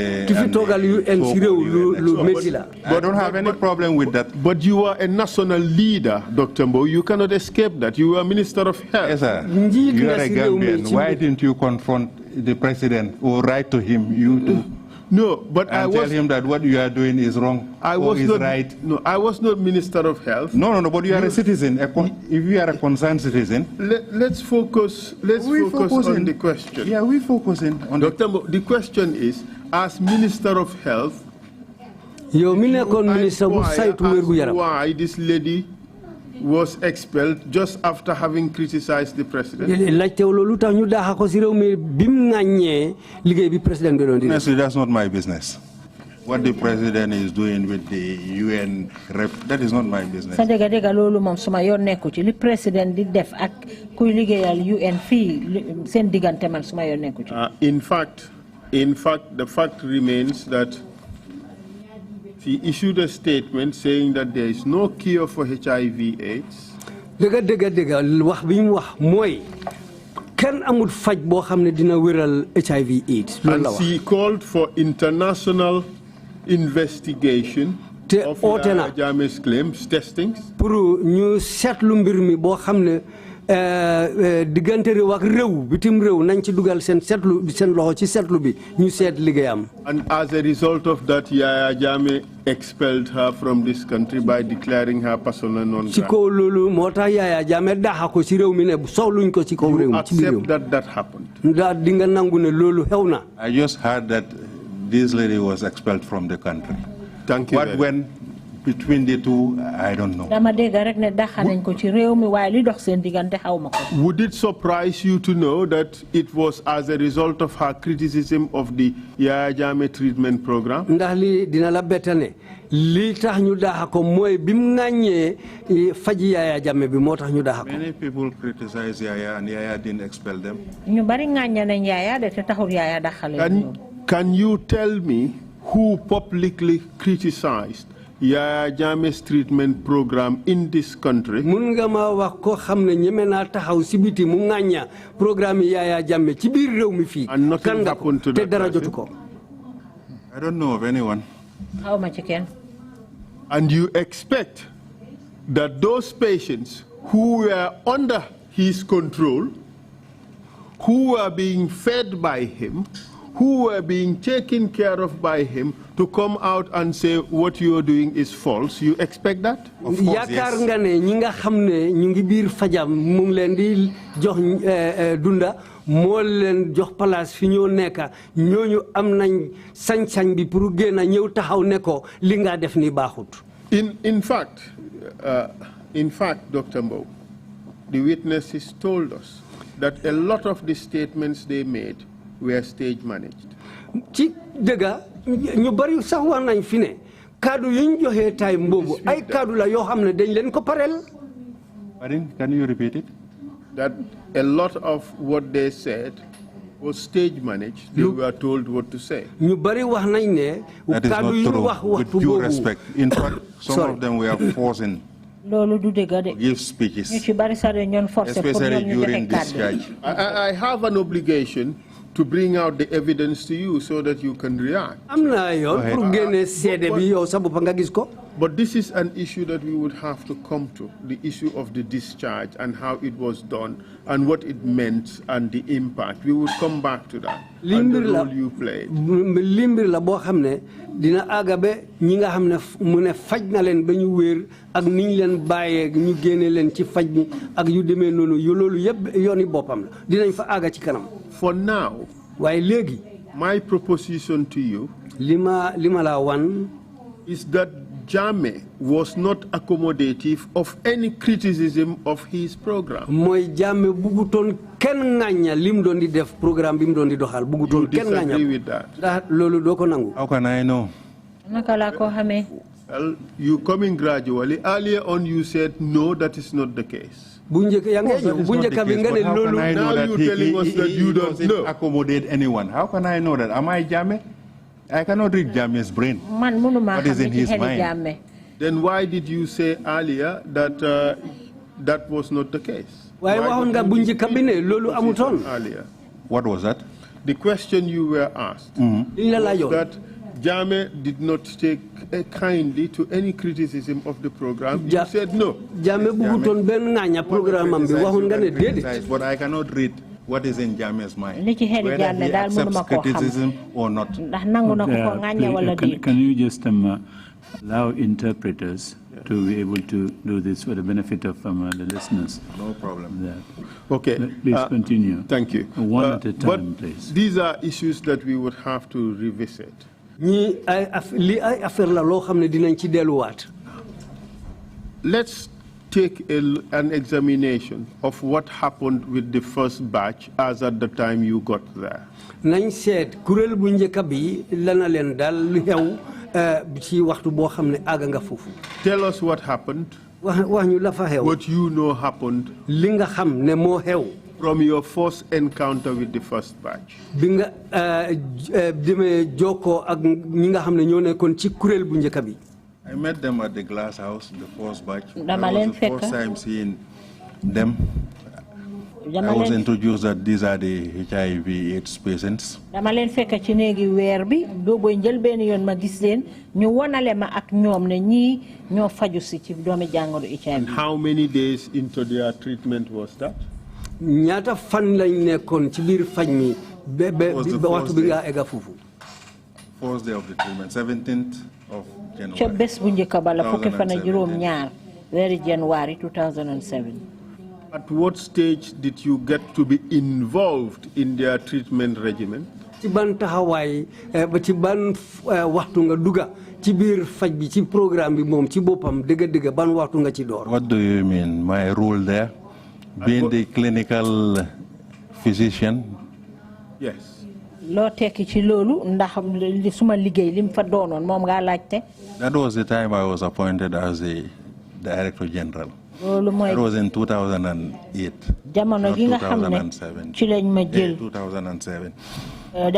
I don't have any problem with that. But you are a national leader, Dr. Mbowe. You cannot escape that. You are Minister of Health. Yes, sir. You are a Gambian. Why didn't you confront the president or write to him? You too. No, but I was... tell him that what you are doing is wrong or is right. No, I was not Minister of Health. No, but you are a citizen. If you are a concerned citizen... Let's focus on the question. Yeah, we're focusing on Dr. Mbowe, the question is, as Minister of Health, why this lady was expelled just after having criticized the president? Honestly, that's not my business. What the president is doing with the UN rep, that is not my business. In fact, the fact remains that she issued a statement saying that there is no cure for HIV/AIDS. And she called for international investigation of Jammeh's claims, testings. And as a result of that, Yaya Jammeh expelled her from this country by declaring her persona non grata. You accept that happened? I just heard that this lady was expelled from the country. Thank you. What went between the two, I don't know. Would it surprise you to know that it was as a result of her criticism of the Yaya Jammeh treatment program? Many people criticize Yaya and Yaya didn't expel them. Can you tell me who publicly criticized Yaya Jammeh's treatment program in this country? And nothing happened to that person? I don't know of anyone. How much you can? And you expect that those patients who were under his control, who were being fed by him, who were being taken care of by him to come out and say what you're doing is false. You expect that? Of course, yes. Nga ne ñi nga xamne ñu ngi biir fajam mu ngi leen di jox dunda mo leen jox place fi ñoo nekk ñooñu am nañ sañ-sañ bi pour génn ñëw taxaw ne ko li nga def ni baaxut. In fact, Dr. Mbowe, the witnesses told us that a lot of the statements they made were stage managed. Ci dëgga ñu bari sax wax nañ fi ne kaddu yi ñu joxe time boobu ay kaddu la yoo xam ne dañ leen ko parel. Can you repeat it? That a lot of what they said was stage managed. They were told what to say. Ñu bari wax nañ ne kaddu yi ñu wax with due respect. In fact, some of them were forcing give speeches, especially during discharge. I have an obligation to bring out the evidence to you so that you can react. But this is an issue that we would have to come to, the issue of the discharge and how it was done and what it meant and the impact. We would come back to that and the role you played. Limbir la bo xamne dina agabe ñi nga xamne mu ne faj na len bañu wër ak niñ len bayé ñu génné len ci faj mi ak yu démé nonu yu lolu yeb yoni bopam la dinañ fa aga ci kanam. For now, waye légui my proposition to you lima la wan is that Jammeh was not accommodative of any criticism of his program. Moy Jammeh buguton ken ngagna lim don di def programme bim don di doxal buguton ken ngagna. You disagree with that? Da lolu doko nangu. How can I know? Naka la ko xamé? Well, you coming gradually. Earlier on you said no, that is not the case. Now you're telling us that you don't accommodate anyone. How can I know that? Am I Jammeh? I cannot read Jammeh's brain. What is in his mind? Then why did you say earlier that that was not the case? Earlier. What was that? The question you were asked was that Jammeh did not take kindly to any criticism of the program. You said no. But I cannot read what is in Jammeh's mind, whether he accepts criticism or not. Can you just allow interpreters to be able to do this for the benefit of the listeners? No problem. Okay. Please continue. Thank you. One at a time, please. These are issues that we would have to revisit. Let's take an examination of what happened with the first batch as at the time you got there. Tell us what happened, what you know happened from your first encounter with the first batch. I met them at the glass house, the first batch. That was the first time seeing them. I was introduced that these are the HIV/AIDS patients. And how many days into their treatment was that? First day of the treatment, 17th of January 2007. At what stage did you get to be involved in their treatment regimen? What do you mean? My role there? Being the clinical physician? Yes. That was the time I was appointed as the Director General. That was in 2008. 2007. 2007. When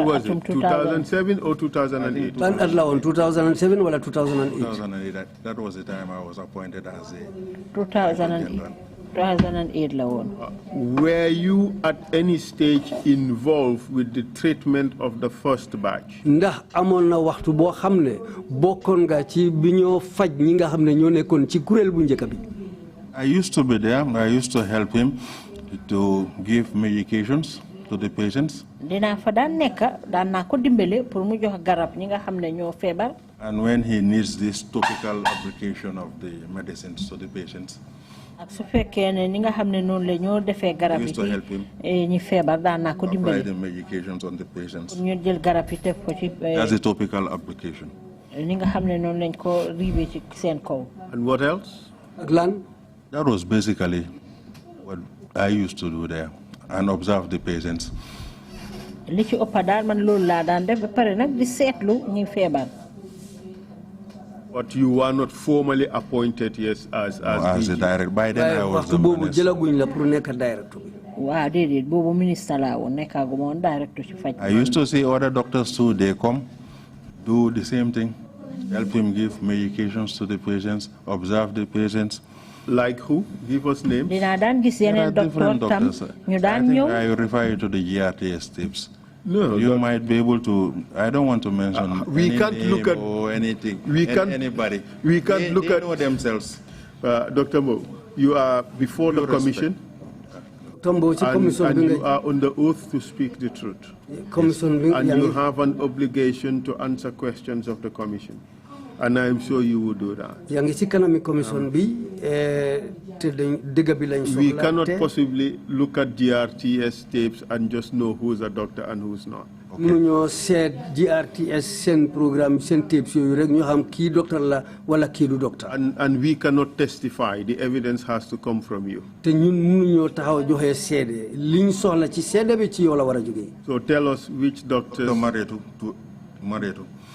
was it? 2007 or 2008? 2007 or 2008? 2008. That was the time I was appointed as the 2008. Were you at any stage involved with the treatment of the first batch? I used to be there. I used to help him to give medications. to the patients. Dina fa daan nekk daan naa ko dimbale pour mu jox garab ñi nga xam ne ñoo feebar. And when he needs this topical application of the medicines to the patients, ak su fekkee ne ñi nga xam ne noonu la ñoo defee garab yi ñi feebar daan naa ko dimbale. apply the medications on the patients. ñu jël garab yi def ko ci. That's a topical application. ñi nga xam ne noonu lañ ko riibee ci seen kaw. And what else? ak lan. That was basically what I used to do there and observe the patients. li ci ëpp daal man loolu laa daan def ba pare nag di seetlu ñi feebar. But you were not formally appointed, yes, as a director. By then I was the minister. Waaw déedéet boobu ministre laa woon nekkaguma woon director ci faj. I used to see other doctors too. They come, do the same thing, help him give medications to the patients, observe the patients. Like who? Give us names. Dinaa daan gis yeneen docteur tam ñu daan ñëw. I refer you to the GRTS tips. No, you might be able to. I don't want to mention we any can't name look at or anything. We can't anybody. We can't look they at know themselves. Dr. Mo, you are before the commission. And you are on the oath to speak the truth. And you have an obligation to answer questions of the commission. And I am sure you will do that. We cannot possibly look at GRTS tapes and just know who's a doctor and who's not. Mënuñoo seet GRTS seen programme seen tapes yooyu rek ñu xam kii docteur la wala kii du docteur. And we cannot testify. The evidence has to come from you. te ñun mënuñoo taxaw joxe seede liñ soxla ci seede bi ci yow la war a jógee. So tell us which doctors. Marietu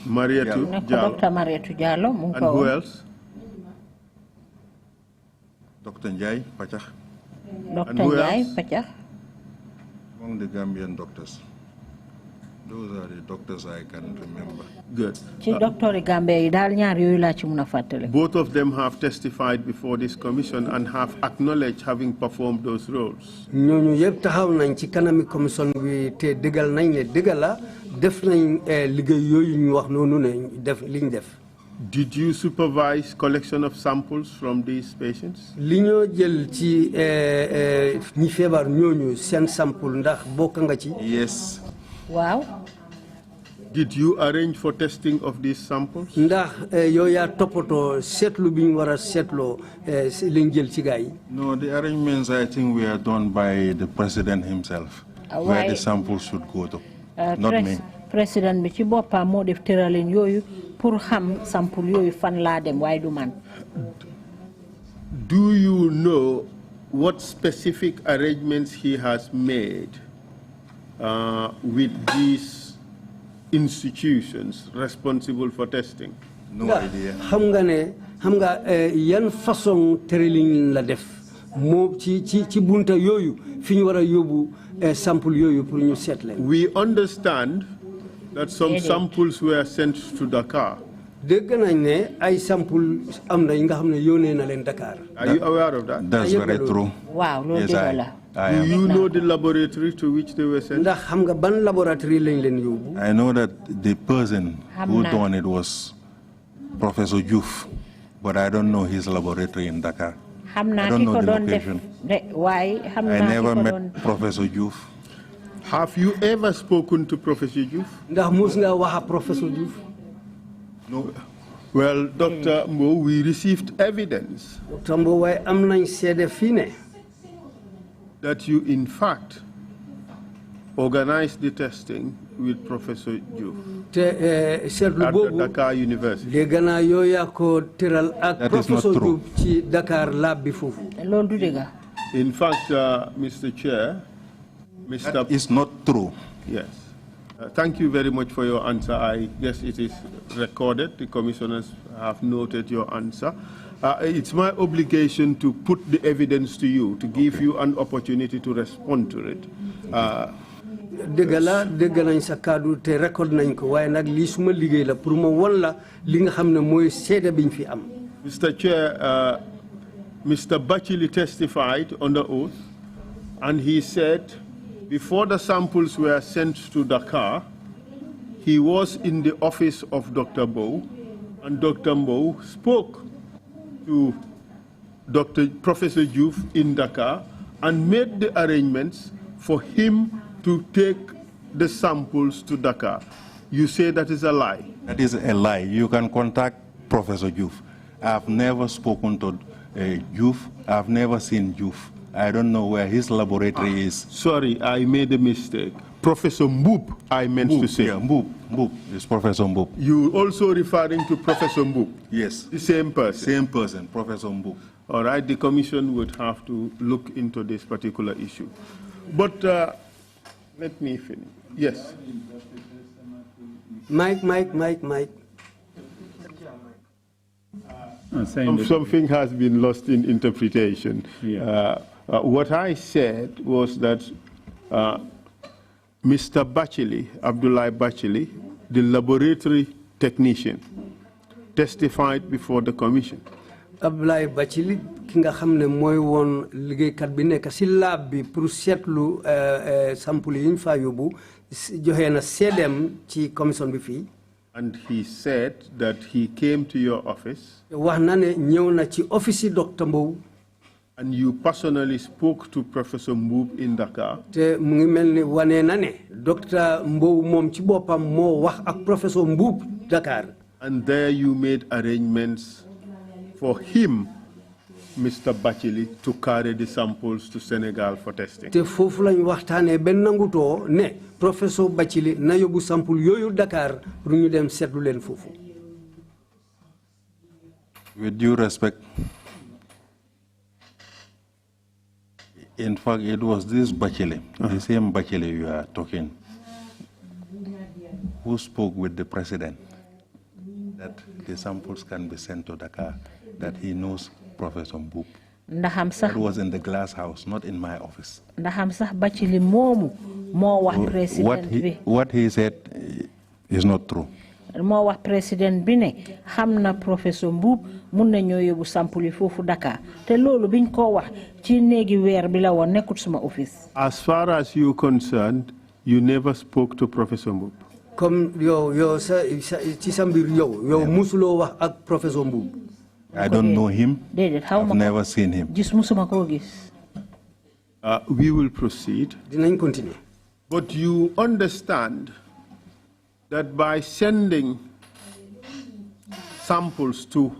Diallo. Dr. Marietu Diallo. And who else? Dr. Njai Pachak. Dr. Njai Pachak. Among the Gambian doctors. Those are the doctors I can remember. Good. Both of them have testified before this commission and have acknowledged having performed those roles. Did you supervise collection of samples from these patients? Yes. Wow. Did you arrange for testing of these samples? No, the arrangements I think were done by the president himself, where the samples should go to, not me. President bi ci bopam mo def teralen yoyu pour xam sample yoyu fan la dem way du man. Do you know what specific arrangements he has made with these institutions responsible for testing? No idea. Xam nga yan façon terelin la def mo ci bunta yoyu fiñu wara yobu sample yoyu pour ñu set leen. We understand that some samples were sent to Dakar. Dégg nañ ne ay sample am na yi nga xam ne yónnee na leen Dakar. Are you aware of that? That's very true. Wow, yes, do you know the laboratory to which they were sent? Ndax xam nga ban laboratory lañ leen yóbbu. I know that the person who done it was Professor Diouf, but I don't know his laboratory in Dakar. I don't know the location. I never met Professor Diouf. Have you ever spoken to Professor Diouf? Ndax mus nga wax Professor Diouf? No. Well, Dr. Mbowe, we received evidence Dr. Mbowe am nañ sédé fi né that you in fact organized the testing with Professor Diouf at Dakar University. Dégg naa yow yaa ko tëral ak Professor Diouf ci Dakar lab bi foofu. Loolu du dëgg. In fact, Mr. Chair, That is not true. Yes. Thank you very much for your answer. I guess it is recorded. The commissioners have noted your answer. It's my obligation to put the evidence to you, to give you an opportunity to respond to it. Dëgg nañ sa kaddu te record nañ ko waaye nag lii suma liggéey la pour ma won la li nga xam ne mooy seede biñ fi am. Mr. Chair, Mr. Bachili testified under oath, and he said before the samples were sent to Dakar, he was in the office of Dr. Mbowe, and Dr. Mbowe spoke to Professor Diouf in Dakar and made the arrangements for him to take the samples to Dakar. You say that is a lie. That is a lie. You can contact Professor Juf. I've never spoken to Juf. I've never seen Juf. I don't know where his laboratory is. Sorry, I made a mistake. Professor Mbowe, I meant to say. Yeah, Mbowe. It's Professor Mbowe. You also referring to Professor Mbowe? Yes. The same person? Same person, Professor Mbowe. All right, the commission would have to look into this particular issue. But let me finish. Yes. Mike. Something has been lost in interpretation. Yeah. What I said was that Mr. Bachili, Abdullah Bachili, the laboratory technician, testified before the commission. Abdullah Bachili ki nga xamne moy won liggéey kat bi nek ci lab bi pour setlu sample yi ñu fa yobbu joxe na cdm ci commission bi fi. And he said that he came to your office. Wax na ne ñew na ci office Dr. Mbowe. And you personally spoke to Professor Mbowe in Dakar. Te mu ngi melni wané na ne Dr. Mbowe mom ci bopam mo wax ak Professor Mbowe Dakar. And there you made arrangements for him, Mr. Bachili, to carry the samples to Senegal for testing. Te fofu lañ waxtané ben nanguto ne Professor Bachili na yobu sample yoyu Dakar pour ñu dem sétlu len fofu. With due respect, in fact, it was this Bachili, the same Bachili you are talking, who spoke with the president that the samples can be sent to Dakar, that he knows Professor Mbowe. That was in the glass house, not in my office. What he said is not true. Mo wax président bi ne xamna Professor Mbowe mun nañu yobu sample fofu Dakar te lolu biñ ko wax ci néegi wër bi la won nekut suma office. As far as you concerned, you never spoke to Professor Mbowe. Comme yo ci sa mbir yow musulo wax ak Professor Mbowe. I don't know him. I've never seen him. Gis musuma ko gis. We will proceed. Dinañ continuer. But you understand that by sending samples to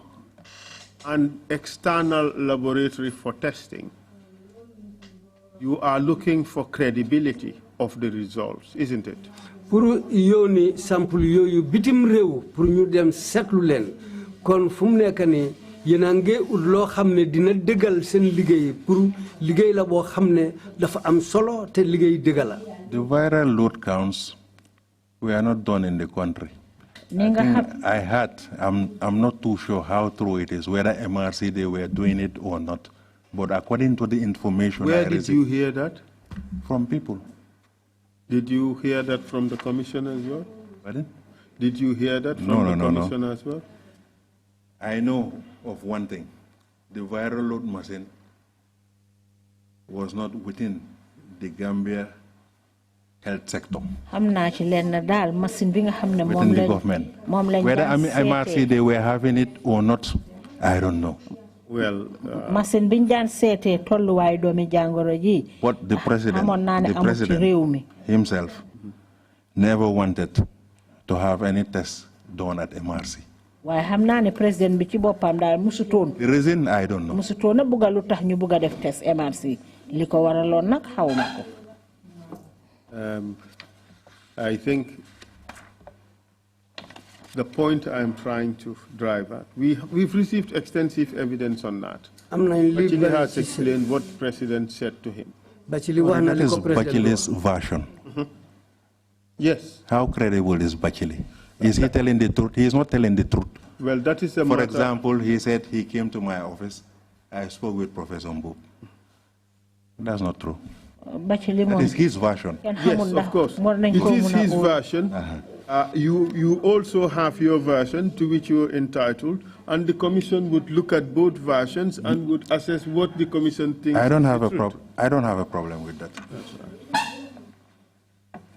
an external laboratory for testing, you are looking for credibility of the results, isn't it? Pour yoni sample yoyu bitim rew pour ñu dem setlu len kon fum nek ni yena nge ut lo xamne dina deugal sen liggéey pour liggéey la bo xamne dafa am solo te liggéey deugal. The viral load counts were not done in the country. I'm not too sure how true it is, whether MRC they were doing it or not. But according to the information Where did you hear that? From people. Did you hear that from the commission as well? Pardon? Did you hear that from the commission as well? I know of one thing. The viral load machine was not within the Gambia health sector. Within the government. Whether MRC they were having it or not, I don't know. Well, but the president himself never wanted to have any tests done at MRC. The reason, I don't know. I think the point I'm trying to drive at, we've received extensive evidence on that. Bachili has explained what the president said to him. That is Bachili's version. Yes. How credible is Bachili? Is he telling the truth? He is not telling the truth. Well, that is a For example, he said he came to my office. I spoke with Professor Mbowe. That's not true. That is his version. Yes, of course. It is his version. You also have your version to which you are entitled, and the commission would look at both versions and would assess what the commission thinks. I don't have a problem. I don't have a problem with that.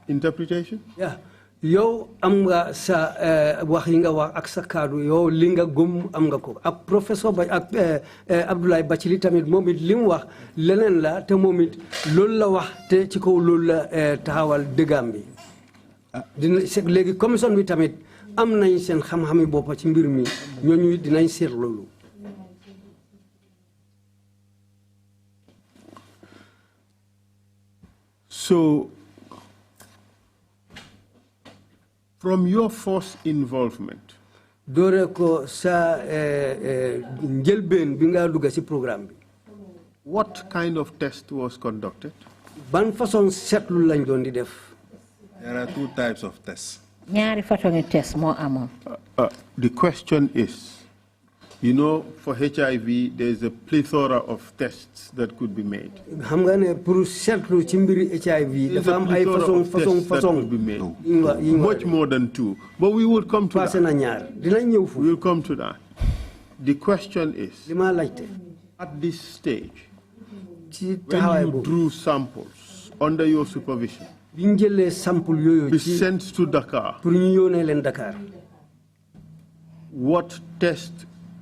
Interpretation? Yeah. yow am nga sa wax yi nga wax ak sa kaddu yow li nga gëm am nga ko ak professeur ba ak Abdoulaye Bathily tamit moom it li mu wax leneen la te moom it loolu la wax te ci kaw loolu la taxawal dëggam bi dina léegi commission bi tamit am nañ seen xam-xami boppa ci mbir mi ñooñu dinañ seet loolu. So, from your first involvement, dore ko sa njëlbeen bi nga dugg ci programme bi. What kind of test was conducted? Ban façon seetlu lañ doon di def. There are two types of tests. ñaari façon test moo amoon. The question is, you know, for HIV, there's a plethora of tests that could be made. xam nga ne pour seetlu ci mbiri HIV dafa am ay façon much more than two, but we will come to that. na ñaar dinañ ñëw fu. We will come to that. The question is, li ma laajte at this stage, ci when you drew samples under your supervision, bi ñu jëlee sample yooyu be sent to Dakar, pour ñu yónnee leen Dakar. what test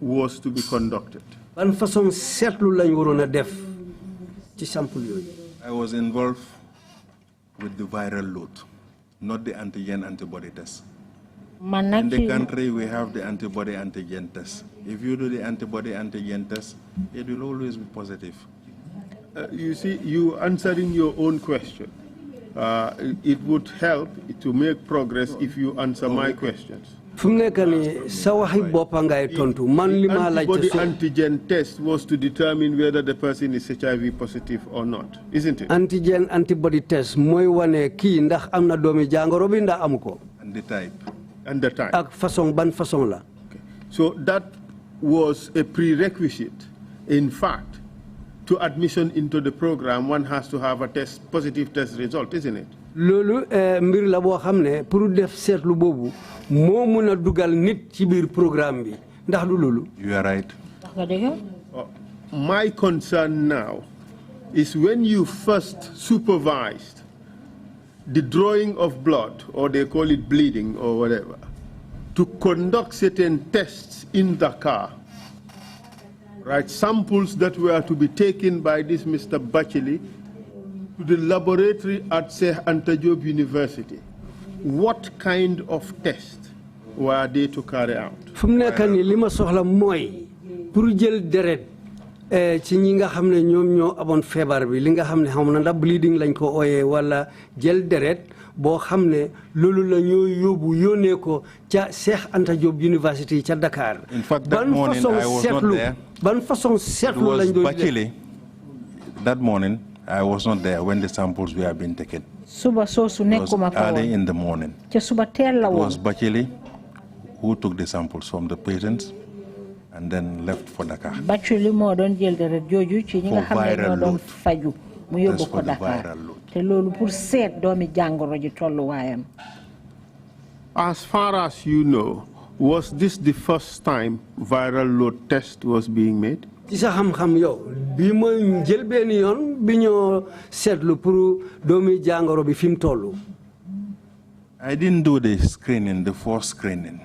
was to be conducted? Ban façon seetlu lañ waroon a def ci sample yooyu. I was involved with the viral load, not the antigen antibody test. In the country, we have the antibody antigen test. If you do the antibody antigen test, it will always be positive. You see, you answering your own question. It would help to make progress if you answer my questions. Antibody antigen test was to determine whether the person is HIV positive or not, isn't it? Antigen antibody test moy wane ki ndax amna doomi jangoro bi ndax amuko. And the type. And the type. Ak façon ban façon la. Okay. So that was a prerequisite. In fact, to admission into the program, one has to have a positive test result, isn't it? Lolu mbir la bo xamne pour def setlu bobu mo meuna dugal nit ci bir programme bi ndax du lolu. You are right. My concern now is when you first supervised the drawing of blood, or they call it bleeding or whatever, to conduct certain tests in Dakar, right? Samples that were to be taken by this Mr. Bathily to the laboratory at Sheikh Anta Diop University. What kind of test were they to carry out? Fum nekk ni lima soxla moy pour jël deret ci ñi nga xamne ñom ñoo abon febar bi li nga xamne xamna ndax bleeding lañ ko oyé wala jël deret bo xamne lolu la ñoo yóbbu yónnee ko ca Cheikh Anta Diop University ca Dakar. In fact, that morning I was not there. Ban façon setlu lañ doon def. That morning I was not there when the samples were being taken. Suba sosu nekkuma fa early in the morning. Ca suba teel la It woon. was Bathily who took the samples from the patients and then left for Dakar. Bathily moo doon jël deret jooju ci ñi nga xam ne ñoo doon faju mu yóbbu ko Dakar te loolu pour seet doomi jàngoro ji tolluwaayam. As far as you know, was this the first time viral load test was being made? Ci sa xam-xam yow bi mooy jël benn yoon bi ñoo seetlu pour doomi jàngoro bi fi mu tollu. I didn't do the screening, the first screening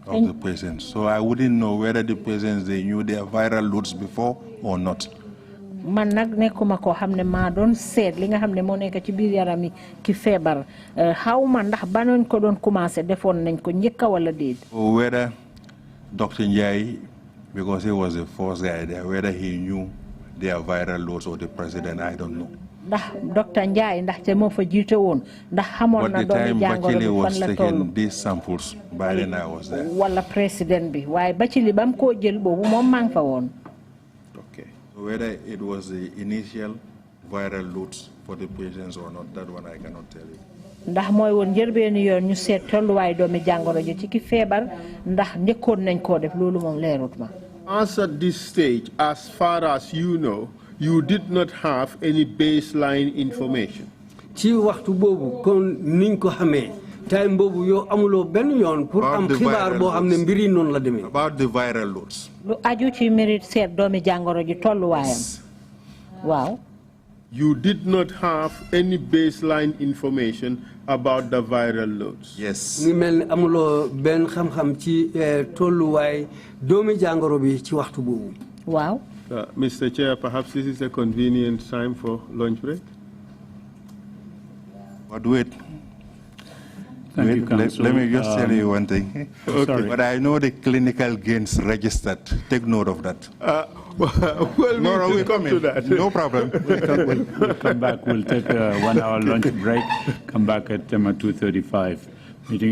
of the patients, so I wouldn't know whether the patients, they knew their viral loads before or not. Man nag nekkuma koo xam ne maa doon seet li nga xam ne moo nekk ci biir yaram yi ki feebar xaw ma ndax banoon ko doon commencé defoon nañ ko njëkka wala déet. Or whether Dr. Njai, because he was the first guy there, whether he knew their viral loads or the president, I don't know. Ndax Dr. Njai ndaxte moo fa jiite woon ndax xamoon na doomi jàngoro bi fan la toll. These samples, by then I was there. Wala président bi waaye Bathily bam koo jël boobu moom maa ngi fa woon. Okay. So whether it was the initial viral loads for the patients or not, that one I cannot tell you. Ndax mooy woon njëlbeenu yoon ñu seet tolluwaay doomi jàngoro ji ci ki feebar ndax njëkkoon nañ koo def loolu moom leerut ma. As at this stage, as far as you know, you did not have any baseline information. Ci waxtu boobu kon niñ ko xamee time boobu yow amuloo benn yoon pour am xibaar boo xam ne mbiri noonu la demee. About the viral loads. Lu aju ci mbiri seet doomi jàngoro ji tolluwaayam. Waaw. You did not have any baseline information about the viral loads? Yes. Wow. Mr. Chair, perhaps this is a convenient time for lunch break? But wait. Thank you, Council. Let me just tell you one thing. Sorry. But I know the clinical gains registered. Take note of that. We'll come to that. No problem. We'll come back. We'll take a 1 hour lunch break. Come back at 2:35. Meeting is